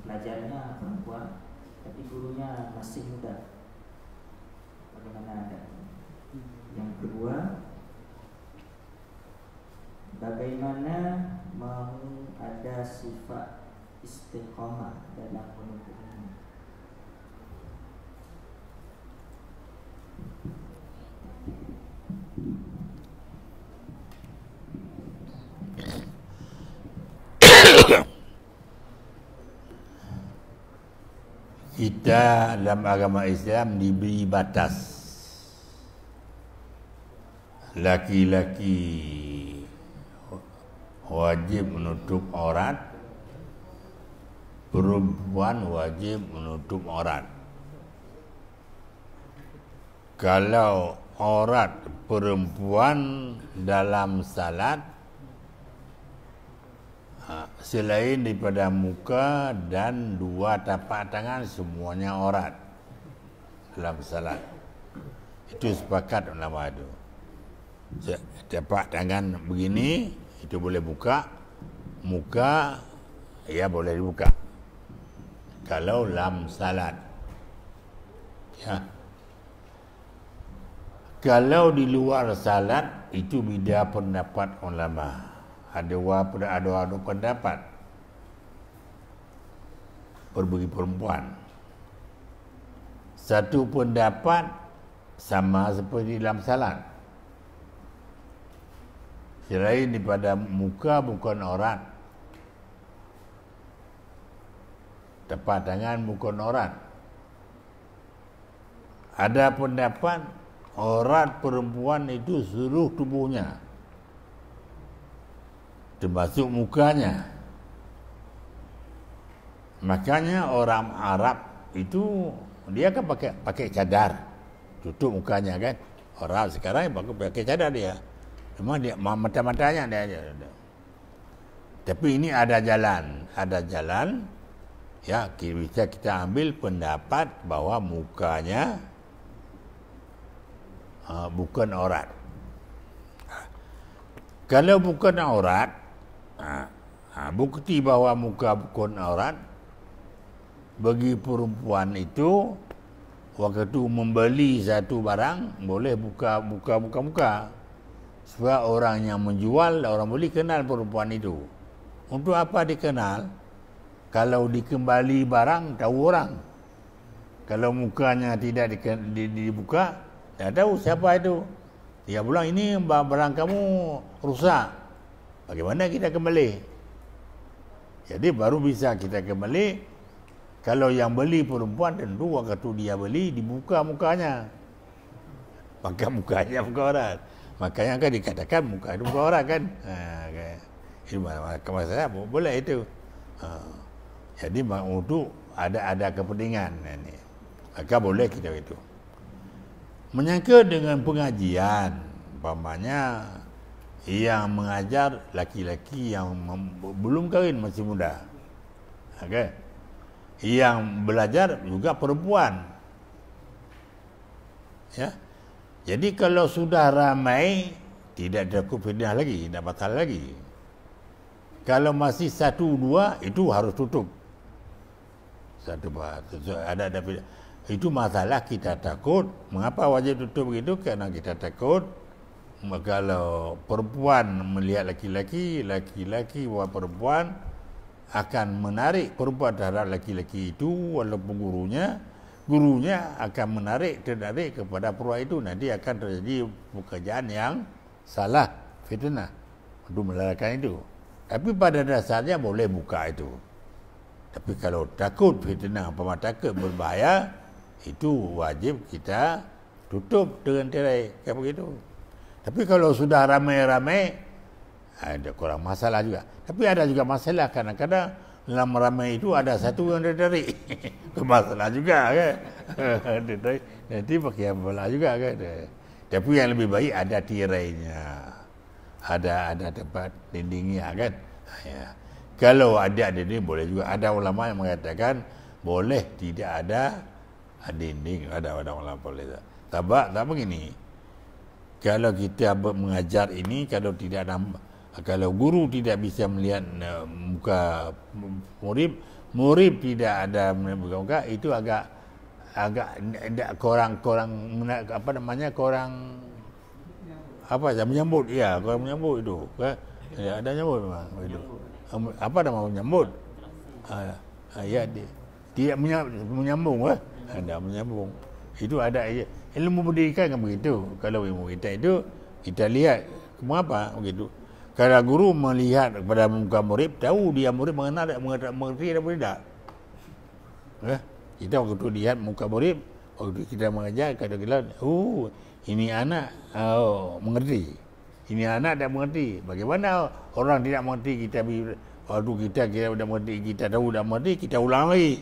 pelajarnya perempuan, tapi gurunya masih muda. Bagaimana adab? Yang kedua, bagaimana mahu ada sifat istiqamah dalam menuntut ilmu? Kita dalam agama Islam diberi batas. Laki-laki wajib menutup aurat, perempuan wajib menutup aurat. Kalau aurat perempuan dalam salat, selain daripada muka dan dua tapak tangan, semuanya aurat dalam salat. Itu sepakat ulama itu. Tapak tangan begini itu boleh buka, muka ya boleh dibuka kalau dalam salat. Ya. Kalau di luar salat itu beda pendapat ulama. Ada pendapat berbagi perempuan. Satu pendapat sama seperti dalam salat. Selain daripada muka bukan aurat, tapak tangan bukan aurat. Ada pendapat aurat perempuan itu seluruh tubuhnya, termasuk mukanya. Makanya orang Arab itu dia kan pakai cadar tutup mukanya kan. Orang sekarang pakai cadar dia. Memang dia mata-matanya dia. Tapi ini ada jalan ya, bisa kita ambil pendapat bahwa mukanya bukan aurat. Kalau bukan aurat, bukti bahwa muka bukan aurat bagi perempuan itu, waktu membeli satu barang boleh buka muka. Sebab orang yang menjual, orang beli kenal perempuan itu. Untuk apa dikenal? Kalau dikembali barang, tahu orang. Kalau mukanya tidak dibuka, tak tahu siapa itu. Dia bilang, ini barang kamu rusak. Bagaimana kita kembali? Jadi baru bisa kita kembali. Kalau yang beli perempuan, tentu waktu dia beli, dibuka mukanya. Maka mukanya bukan aurat. Makanya kan dikatakan muka itu bukan orang kan. Itu masalah boleh itu. Jadi untuk ada kepentingan ini. Maka boleh kita itu. Menyangka dengan pengajian, umpamanya yang mengajar laki-laki yang belum kahwin, masih muda. Okay. Yang belajar juga perempuan. Ya. Jadi kalau sudah ramai, tidak takut fitnah lagi, tidak batal lagi. Kalau masih satu dua, itu harus tutup. Ada itu masalah kita takut. Mengapa wajib tutup begitu? Karena kita takut kalau perempuan melihat laki-laki, laki-laki buat perempuan akan menarik perempuan terhadap laki-laki itu, walaupun gurunya akan tertarik kepada perempuan itu. Nanti akan terjadi pekerjaan yang salah, fitnah untuk melarikan itu. Tapi pada dasarnya boleh buka itu. Tapi kalau takut fitnah, takut berbahaya, itu wajib kita tutup dengan tirai kayak begitu. Tapi kalau sudah ramai-ramai, ada kurang masalah juga. Tapi ada juga masalah kadang-kadang dalam ramai itu ada satu yang dia tarik. Masalah juga kan. Nanti pakai bola juga kan. Tapi yang lebih baik ada tirainya. Ada tempat dindingnya kan. Ya. Kalau ada dinding boleh juga. Ada ulama yang mengatakan boleh tidak ada dinding. Ada ulama boleh. Tak begini. Kalau kita mengajar ini, kalau guru tidak bisa melihat muka murid tidak ada muka, itu agak kurang menyambut. Ya, kurang menyambut itu. Ya, ada menyambut memang itu. Apa nama menyambut? Ya, tidak menyambung. Ada menyambung. Itu ada ilmu pendidikan kan begitu. Kalau ilmu kita itu kita lihat mengapa begitu. Kalau guru melihat kepada muka murid, tahu dia murid mengerti atau tidak. Kita waktu lihat muka murid, waktu kita mengajar, kadang-kadang ini anak mengerti. Ini anak tak mengerti. Bagaimana orang tidak mengerti, waktu kita sudah mengerti, kita tahu dah mengerti, kita ulang lagi.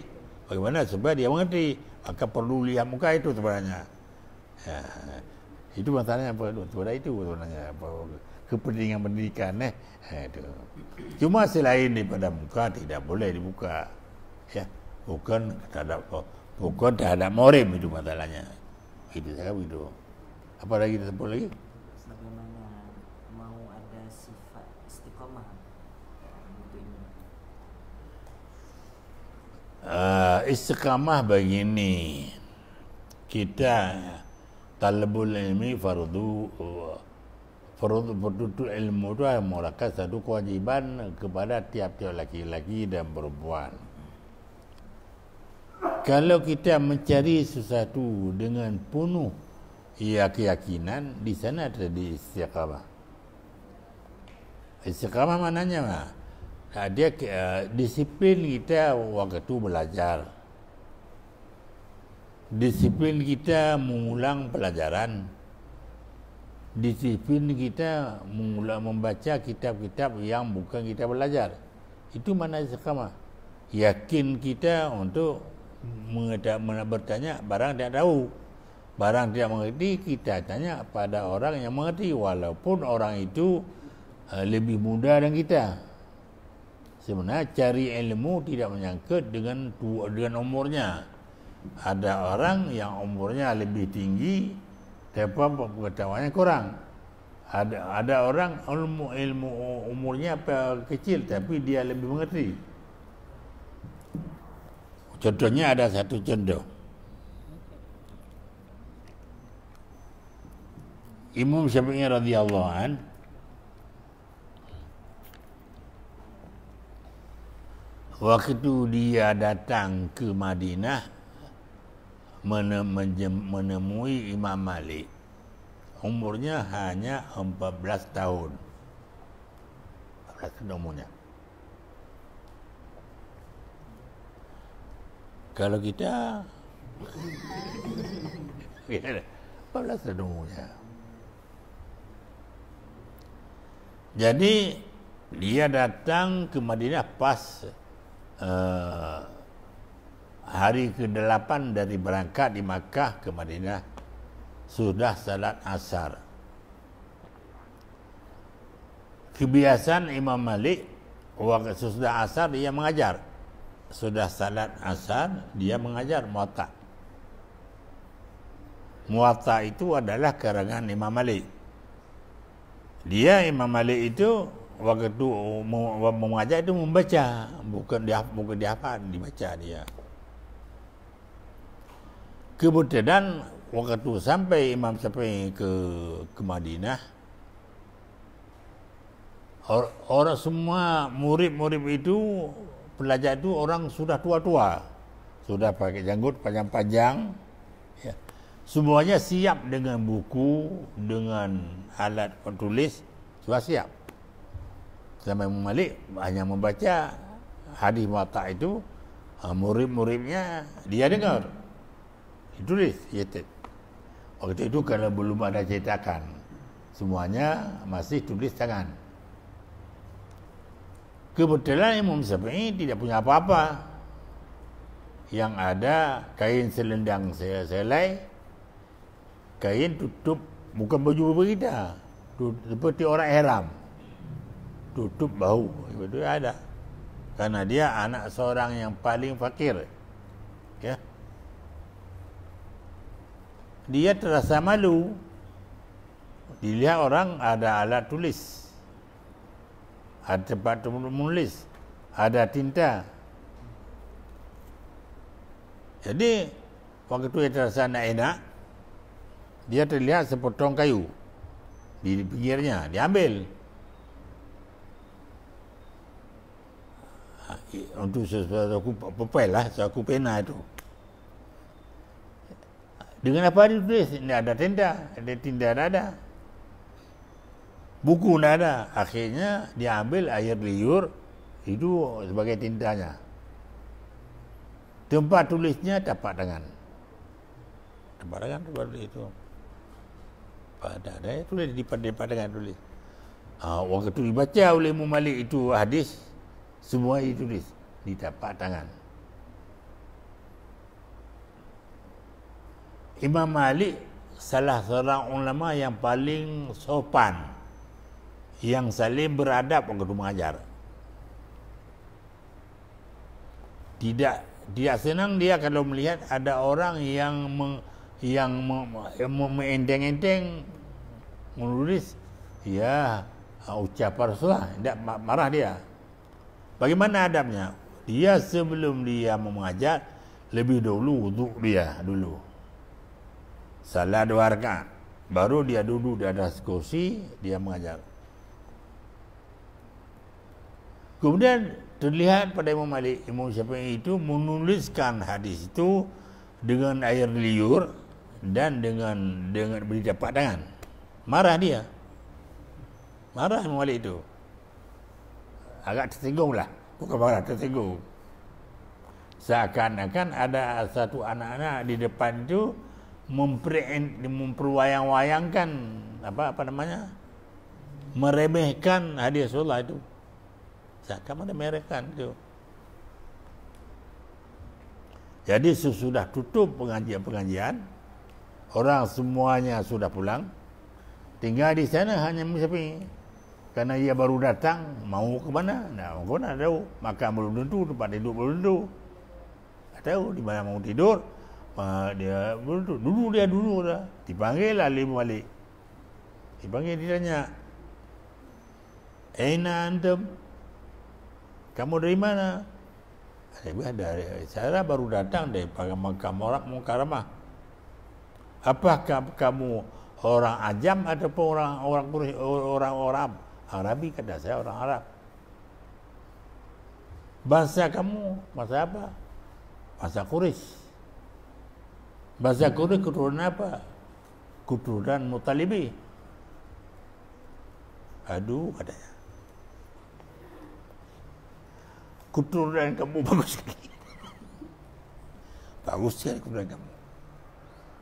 Bagaimana? Sebab dia mengerti. Maka perlu lihat muka itu sebenarnya. Ya, itu masalahnya apa? Itu sebenarnya kepentingan pendidikan itu. Cuma selain daripada muka tidak boleh dibuka. Ya, bukan terhadap murid itu masalahnya. Itu saya begitu. Apa lagi disebut lagi? Bagaimana mau ada sifat istiqomah untuk ini? Istiqamah begini, kita talabul ilmi fardu ilmu itu merupakan satu kewajiban kepada tiap-tiap laki-laki dan perempuan. Kalau kita mencari sesuatu dengan penuh keyakinan, di sana terjadi istiqamah. Istiqamah maknanya dia disiplin kita waktu belajar, disiplin kita mengulang pelajaran, disiplin kita mengulang membaca kitab-kitab yang bukan kita belajar. Itu mana istiqamah. Yakin kita untuk bertanya barang tidak tahu, barang tidak mengerti, kita tanya pada orang yang mengerti, walaupun orang itu lebih muda dari kita. Sebenarnya cari ilmu tidak menyangkut dengan umurnya. Ada orang yang umurnya lebih tinggi tapi pengetahuannya kurang. Ada orang ilmu umurnya kecil tapi dia lebih mengerti. Contohnya ada satu contoh. Imam Syafi'i radhiyallahu anhu waktu dia datang ke Madinah menemui Imam Malik, umurnya hanya 14 tahun. 14 tahun umurnya. Kalau kita 14 tahun umurnya. Jadi dia datang ke Madinah pas hari ke-8 dari berangkat di Makkah ke Madinah, sudah salat asar. Kebiasaan Imam Malik waktu sudah asar dia mengajar, sudah salat asar dia mengajar Muwatta. Muwatta itu adalah karangan Imam Malik. Imam Malik itu waktu mengajar itu membaca, bukan dihafal, dibaca dia. Kemudian waktu sampai Imam Syafi'i ke Madinah, orang semua murid-murid itu, pelajar itu orang sudah tua-tua, sudah pakai janggut panjang-panjang, ya. Semuanya siap dengan buku, dengan alat penulis, sudah siap. Sampai Imam Malik hanya membaca hadis Muwatta itu, murid-muridnya dia dengar, ditulis, catat. Waktu itu kalau belum ada cetakan, semuanya masih tulis tangan. Kebetulan Imam Syafi'i tidak punya apa-apa. Yang ada kain selendang selai, kain tutup, bukan baju berita, seperti orang ihram, tutup bahu, itu ada. Karena dia anak seorang yang paling fakir, ya. Dia terasa malu. Dilihat orang ada alat tulis, ada tempat menulis, ada tinta. Jadi waktu itu dia terasa nak enak, dia terlihat sepotong kayu di pinggirnya, diambil. Untuk sesuatu pepel lah, sesuatu pena itu. Dengan apa ditulis? Tidak ada tinta, tidak ada. Buku tidak ada. Akhirnya diambil air liur itu sebagai tintanya. Tempat tulisnya tapak tangan. Tapak tangan itu. Pada ada tulis di tapak tangan tulis. Waktu itu dibaca oleh Imam Malik itu hadis, semua ditulis di tapak tangan. Imam Malik salah seorang ulama yang paling sopan, yang saling beradab waktu mengajar. Tidak senang dia kalau melihat ada orang yang mengenteng-enteng menulis ya ucapan Rasulullah, tidak marah dia. Bagaimana adabnya? Dia sebelum dia mengajar lebih dulu wuduk dia dulu. Salat 2 rakaat, baru dia duduk di atas kursi, dia mengajar. Kemudian terlihat pada Imam Malik, Imam Syafi'i itu menuliskan hadis itu dengan air liur dan dengan beri tapak tangan. Marah dia. Marah Imam Malik itu. Agak tersinggung lah. Bukan marah, tersinggung. Seakan-akan ada satu anak-anak di depan itu memperwayang-wayangkan apa namanya, meremehkan hadis Rasulullah itu. Seakan meremehkan itu. Jadi sesudah tutup pengajian, orang semuanya sudah pulang, tinggal di sana hanya Syafi'i. Karena dia baru datang, mau ke mana? Nah, mau nak tahu. Makan belum tentu, tempat tidur belum tentu. Tak tahu di mana mau tidur. Dia dulu dah dipanggil lah Imam Malik. Dipanggil, ditanya, "Aina antum? Kamu dari mana?" Saya baru datang dari Makam Mukarramah. Apakah kamu orang Ajam ataupun orang Arabi? Kata saya orang Arab. Bahasa kamu bahasa apa? Bahasa Quraisy. Bahasa Quraisy keturunan apa? Keturunan Muttalibi. Aduh, katanya. Keturunan kamu bagus sekali. Bagus sekali keturunan kamu.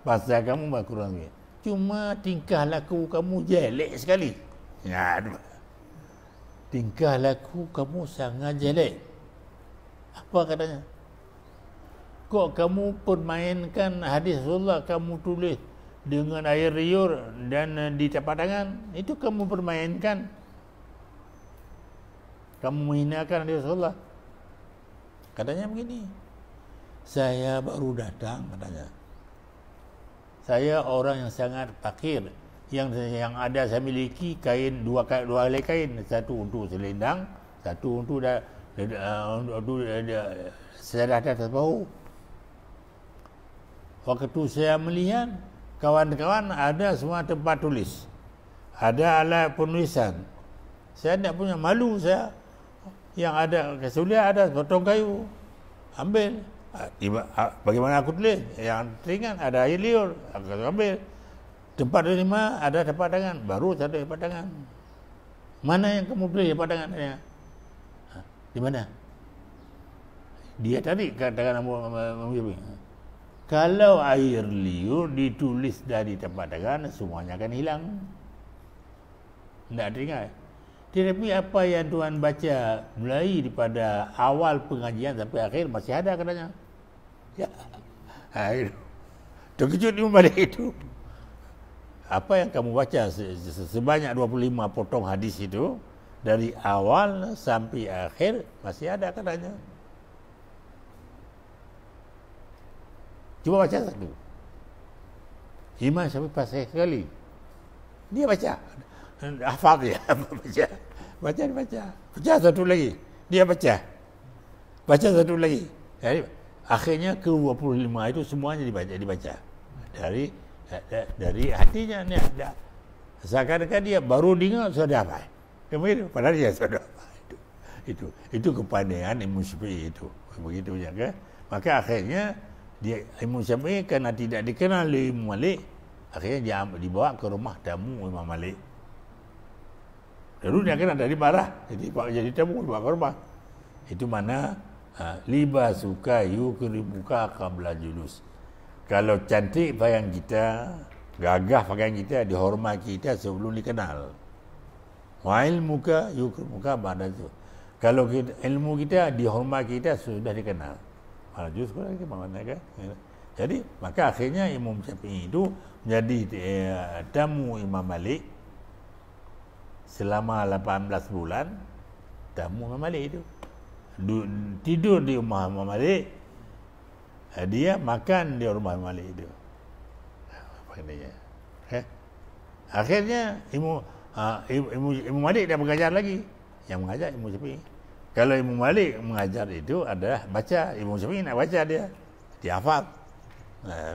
Bahasa kamu bagus sekali. Cuma tingkah laku kamu jelek sekali. Ya, aduh. Tingkah laku kamu sangat jelek. Apa katanya? Kok kamu permainkan hadis Rasulullah, kamu tulis dengan air liur dan di tapak tangan? Itu kamu permainkan. Kamu menghinakan hadis Rasulullah. Katanya begini, saya baru datang, katanya. Saya orang yang sangat fakir. Yang ada saya miliki kain, dua helai kain, satu untuk selendang, satu untuk sedarah atas bahu. Waktu saya melihat kawan-kawan ada semua tempat tulis, ada alat penulisan, saya tidak punya, malu saya. Yang ada kesulitan, ada potong kayu, ambil. Bagaimana aku tulis? Yang ringan ada air liur, aku ambil. Tempat lima ada tapak tangan, baru satu tapak tangan. Mana yang kamu beli tapak tangan? Di mana? Dia tadi katakan kalau air liur ditulis dari tapak tangan, semuanya akan hilang. Tidak teringat. Tetapi apa yang tuan baca mulai daripada awal pengajian sampai akhir masih ada katanya. Ya. Itu. Terkejut Imam Malik itu. Apa yang kamu baca sebanyak 25 potong hadis itu dari awal sampai akhir masih ada katanya. Cuba baca satu. Imam Syafi'i pasal sekali. Dia baca. Hafal dia baca. Baca satu lagi. Dia baca. Baca satu lagi. Jadi akhirnya ke 25 itu semuanya dibaca. Dari hatinya ni ada. Seakan-akan dia baru dengar sudah hafal. Kemudian padahal dia sudah hafal itu kepandaian Imam Syafi'i itu. Begitu je kan? Maka akhirnya dia Imam Syafi'i kerana tidak dikenal oleh Imam Malik, akhirnya dia dibawa ke rumah tamu Imam Malik. Lalu dia kena dari marah, jadi tamu dibawa ke rumah. Itu mana libasuka yukribuka qabla julus. Kalau cantik pakaian kita, gagah pakaian kita, dihormati kita sebelum dikenal. Wa ilmuka yukribuka ba'da julus. Kalau ilmu kita dihormati kita sudah dikenal. Juz lagi mana kan? Jadi maka akhirnya Imam Syafi'i itu menjadi tamu Imam Malik selama 18 bulan. Tamu Imam Malik itu tidur di rumah Imam Malik, dia makan di rumah Imam Malik itu. Apa dia? Akhirnya Imam Malik dah mengajar lagi. Yang mengajar Imam Syafi'i. Kalau Imam Malik mengajar itu adalah baca, Imam Syafi'i nak baca dia hafal.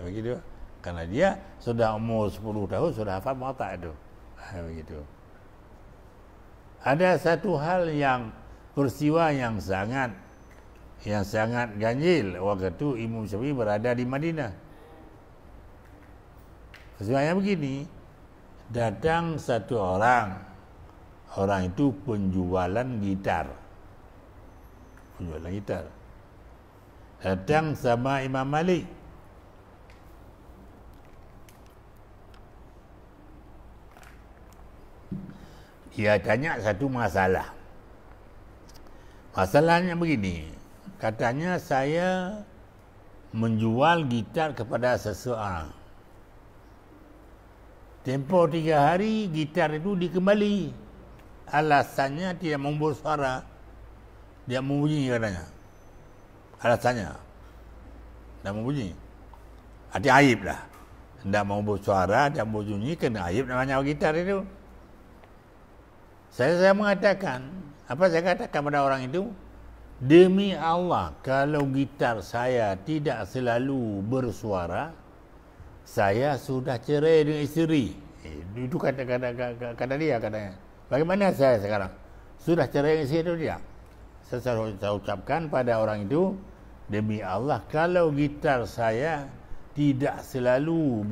Begitu. Karena dia sudah umur 10 tahun sudah hafal Muwatta itu. Begitu. Ada satu hal yang peristiwa yang sangat ganjil waktu itu Imam Syafi'i berada di Madinah. Peristiwanya begini, datang satu orang itu penjualan gitar. Datang sama Imam Malik. Dia tanya satu masalah. Masalahnya begini, katanya saya menjual gitar kepada seseorang. Tempoh 3 hari gitar itu dikembali. Alasannya tidak mau bersuara. Dia mau bunyi katanya. Alasannya tidak mau bunyi. Hati aib lah. Tidak mau bersuara, tidak mau bunyi, kena aib namanya gitar itu. Saya mengatakan, apa saya katakan pada orang itu? Demi Allah, kalau gitar saya tidak selalu bersuara, saya sudah cerai dengan isteri. Itu kata dia katanya. Bagaimana saya sekarang? Sudah cerai dengan isteri itu dia. Saya ucapkan pada orang itu, demi Allah, kalau gitar saya tidak selalu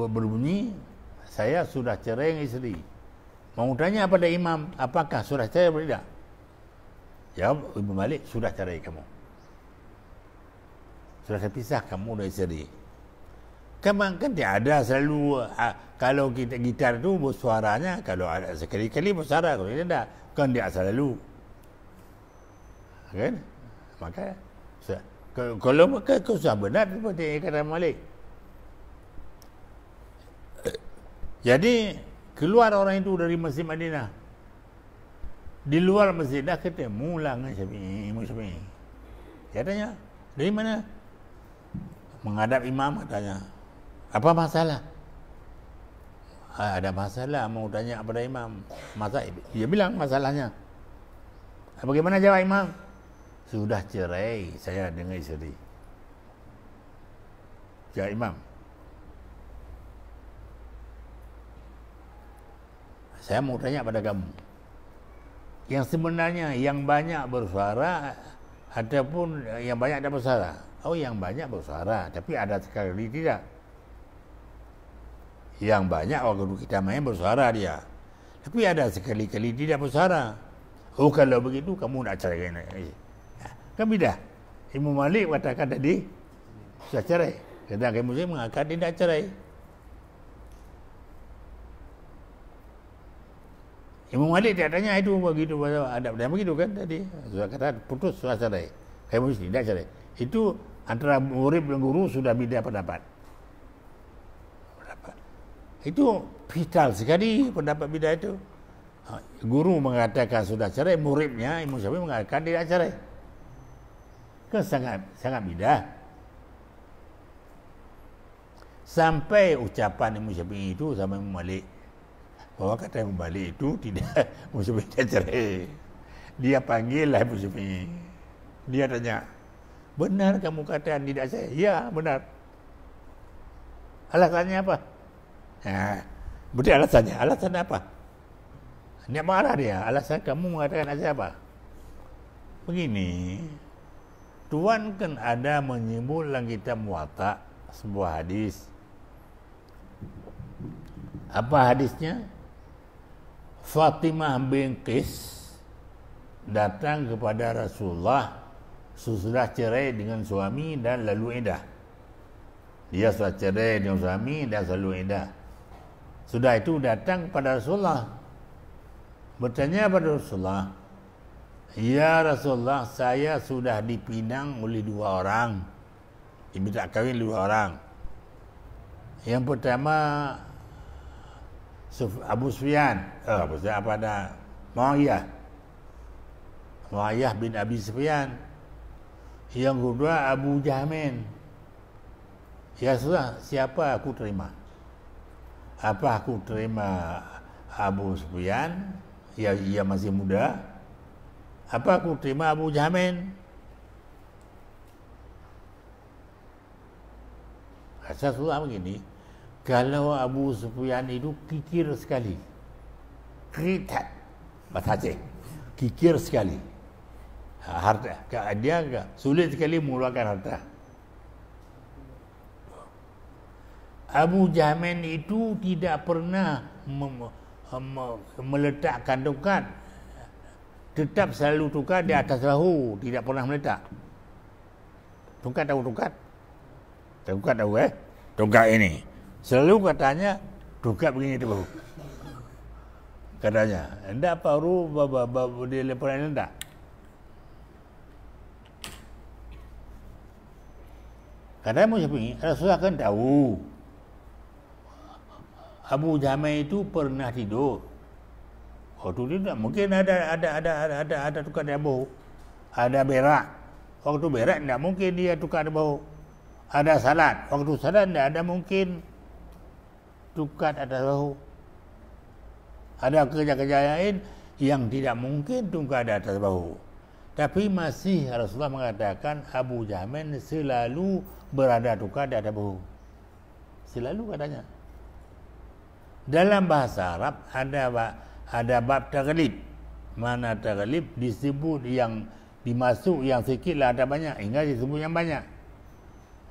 berbunyi, saya sudah cerai dengan isteri. Mau tanya pada imam, apakah sudah cerai atau tidak? Jawab Imam Malik, sudah cerai kamu. Sudah terpisah kamu dari isteri. Kan tidak ada selalu, kalau kita gitar itu bersuaranya, kalau ada sekali-kali bersuara, kalau tidak, kan dia selalu. Kan? Maka kalau kau sudah benar seperti kata Malik. Jadi keluar orang itu dari Masjid Madinah. Di luar masjid dah ketemu lah dengan Syafi'i. Dia tanya, dari mana? Menghadap imam katanya. Apa masalah? Ada masalah, mau tanya kepada imam. Dia bilang masalahnya. Bagaimana jawab imam? Sudah cerai saya dengan isteri. Jawab imam. Saya mau tanya pada kamu. Yang sebenarnya yang banyak bersuara ataupun yang banyak tak bersuara? Oh, yang banyak bersuara, tapi ada sekali tidak. Yang banyak waktu kita main bersuara dia. Tapi ada sekali-kali tidak bersuara. Oh, kalau begitu kamu nak cerai. Kan beda. Imam Malik katakan tadi sudah cerai. Sedangkan Imam Syafi'i mengatakan tidak cerai. Imam Malik dia tanya itu begitu adab dia begitu kan tadi. Sudah kata putus sudah cerai. Kayak mesti tidak cerai. Itu antara murid dan guru sudah beda pendapat. Itu vital sekali pendapat beda itu. Guru mengatakan sudah cerai, muridnya Imam Syafi'i mengatakan tidak cerai. Kan sangat beda. Sampai ucapan Imam Syafi'i itu sama Imam Malik, bahwa kata Imam Malik itu tidak, Imam Syafi'i tidak cerai. Dia panggil lah Imam Syafi'i. Dia tanya, benar kamu kata tidak cerai? Ya, benar. Alasannya apa? Berarti alasannya apa? Dia marah dia. Alasan kamu mengatakan apa? Begini, Tuan kan ada menyebut dalam kitab Muwatta sebuah hadis. Apa hadisnya? Fatimah bin Qais datang kepada Rasulullah sesudah cerai dengan suami dan lalu iddah. Dia sudah cerai dengan suami dan lalu iddah. Sudah itu datang kepada Rasulullah, bertanya pada Rasulullah, ya Rasulullah, saya sudah dipinang oleh 2 orang, diminta kahwin 2 orang. Yang pertama Abu Sufyan, Muawiyah bin Abi Sufyan. Yang kedua Abu Jahmin. Ya sudah, siapa aku terima? Apa aku terima Abu Sufyan? Ya, ia masih muda. Apa aku terima Abu Jahmin? Rasulullah begini, kalau Abu Sufyan itu kikir sekali, kritat, bahasa kikir sekali, harta dia sulit sekali mengeluarkan harta. Abu Jahmin itu tidak pernah meletakkan tongkat, tetap selalu tongkat di atas bahu, tidak pernah meletak. Tongkat tahu tongkat? Tongkat tahu tongkat ini selalu katanya tongkat begini di bahu. Katanya, hendak baru di lepas hendak. Katanya mau siapa ini? Rasulullah kan tahu Abu Jahmin itu pernah tidur. Waktu itu tak mungkin ada tukar di bahu. Ada berak. Waktu berak tidak mungkin dia tukar di bahu. Ada salat. Waktu salat tidak ada mungkin tukar atas bahu. Ada kerja-kerja lain yang tidak mungkin tukar di atas bahu. Tapi masih Rasulullah mengatakan Abu Jahmin selalu berada tukar di atas bahu. Selalu katanya. Dalam bahasa Arab ada bab taglib. Mana taglib disebut yang dimasuk yang sikit lah ada banyak. Ingat disebut yang banyak.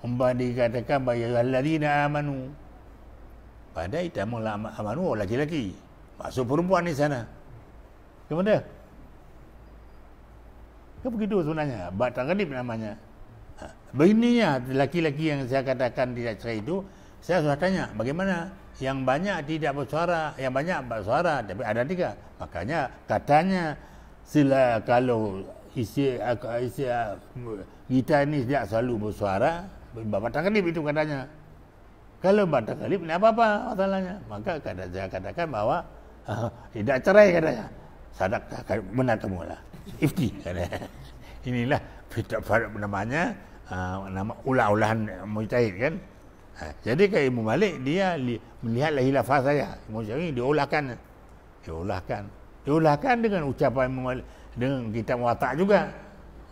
Umpama dikatakan ayyuhalladzina amanu. Padahal itu amanu laki-laki. Masuk perempuan di sana. Kemana? Kan begitu sebenarnya. Bab taglib namanya. Begininya laki-laki yang saya katakan tidak cerai itu, saya sudah tanya bagaimana? Yang banyak tidak bersuara, yang banyak bersuara, tapi ada 3. Makanya katanya sila kalau isi kita ini tidak selalu bersuara, bapak taklif itu katanya. Kalau bapak taklif tidak apa-apa masalahnya. Maka saya katakan bahwa tidak cerai katanya. Sadak benar kamu lah. Ifti katanya. Inilah namanya nama ulah-ulahan mujtahid kan. Jadi ke Imam Malik dia melihatlah khilafah saya. Imam Syafi'i diolahkan dengan ucapan Imam Malik, dengan kitab Muwatta juga.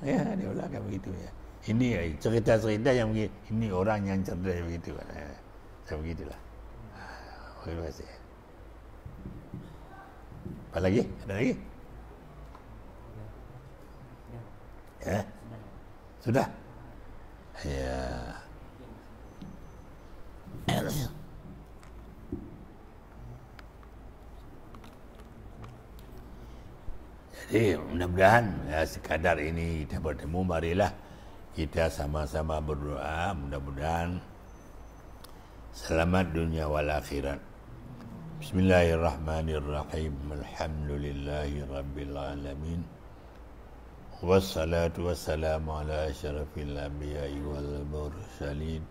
Ya, diolahkan begitu ya. Ini cerita-cerita yang begini. Ini orang yang cerdas begitu. Begitulah. Terima kasih. Apa lagi? Ada lagi? Ya. Sudah. Ya. Jadi mudah-mudahan sekadar ini kita bertemu, marilah kita sama-sama berdoa mudah-mudahan selamat dunia wal akhirat. Bismillahirrahmanirrahim. Alhamdulillahi rabbil alamin. Wassalatu wassalamu ala asyrafil anbiya'i wal mursalin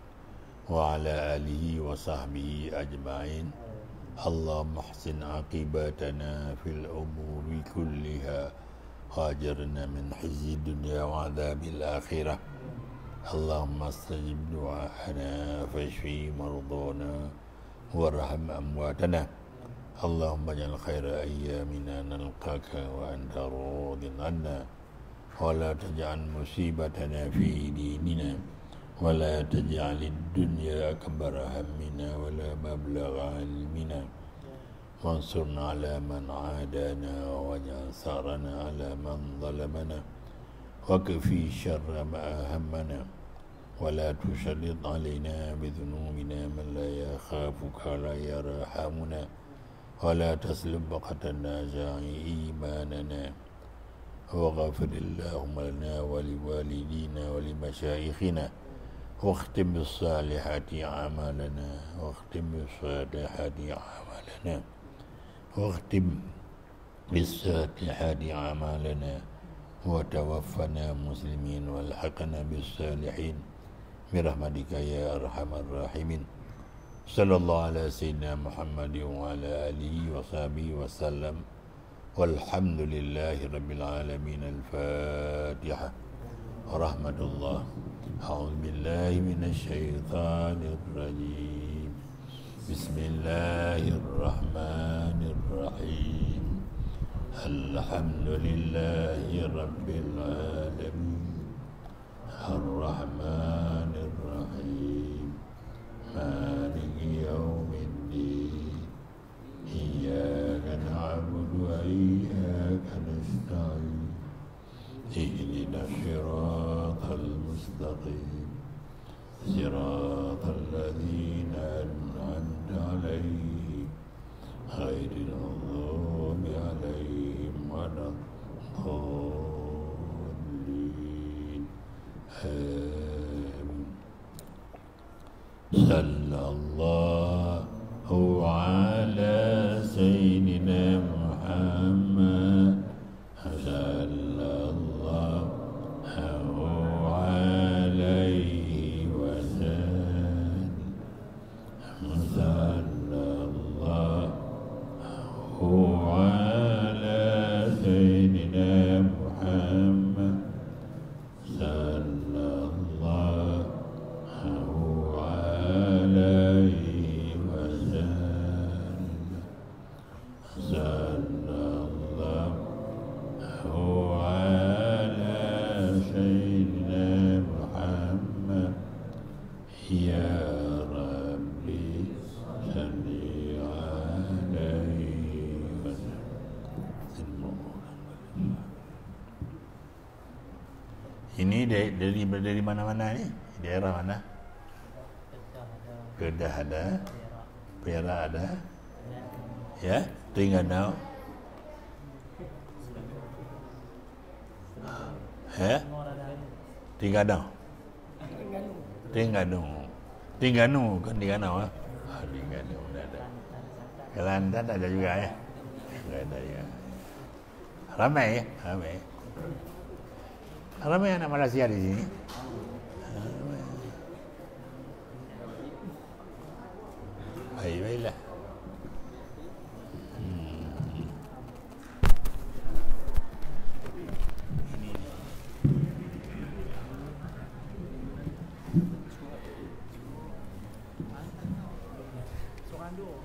wa ala alihi wa sahbihi ajma'in. Allahumma ahsin aqibatana fil umuri kulliha wajirna min khizyi dunya wa adzabil akhirah. Allahumma astajib du'ana fashfi mardana warham amwatana. Allahumma ja'al khaira ayyamina nalqaka wa anta radin anna wa la taj'al musibatana fi dinina wa la taj'al ad-dunya akbar hammina wa la mablagha ilmina wansurna ala man adana wa ja'al sarana ala man zalamana wa kafi syarra ma ahammana wa la tusallit alaina bi dhunubina man la yakhafuka la yarhamuna ولا تسلب بقتنا جاعي إيماننا وغفر اللهم لنا ولوالدينا ولمشايخنا واختم بالصالحات أعمالنا واختم بالصالحات أعمالنا واختم بالصالحات أعمالنا وتوفنا مسلمين والحقنا بالصالحين برحمتك يا أرحم الراحمين. Sallallahu ala sayyidina Muhammad wa ala alihi wa sahbihi wa sallam. Walhamdulillahi rabbil alamin. Al-Fatiha. Rahmatullah. A'udzu billahi minasy syaithanir rajim. Bismillahirrahmanirrahim. Alhamdulillahi rabbil alamin. Ar-Rahmanir Rahim. مالك يوم الدين إياك نعبد وإياك نستعين اهدنا الصراط المستقيم صراط الذين أنعمت عليهم غير المغضوب عليهم ولا الضالين. Sallallahu ala sayyidina Muhammad. Sallallahu alaihi wasallam. Sallallahu ala sayyidina Muhammad. Ini dari mana-mana ni? Daerah mana? Kedah ada, Perak ada, ya, Terengganu, ya, Terengganu kan Terengganu ah, Terengganu ada, Kelantan ada juga ya, ada ya, ramai. Ramai anak Malaysia di sini. Baiklah. Sorando.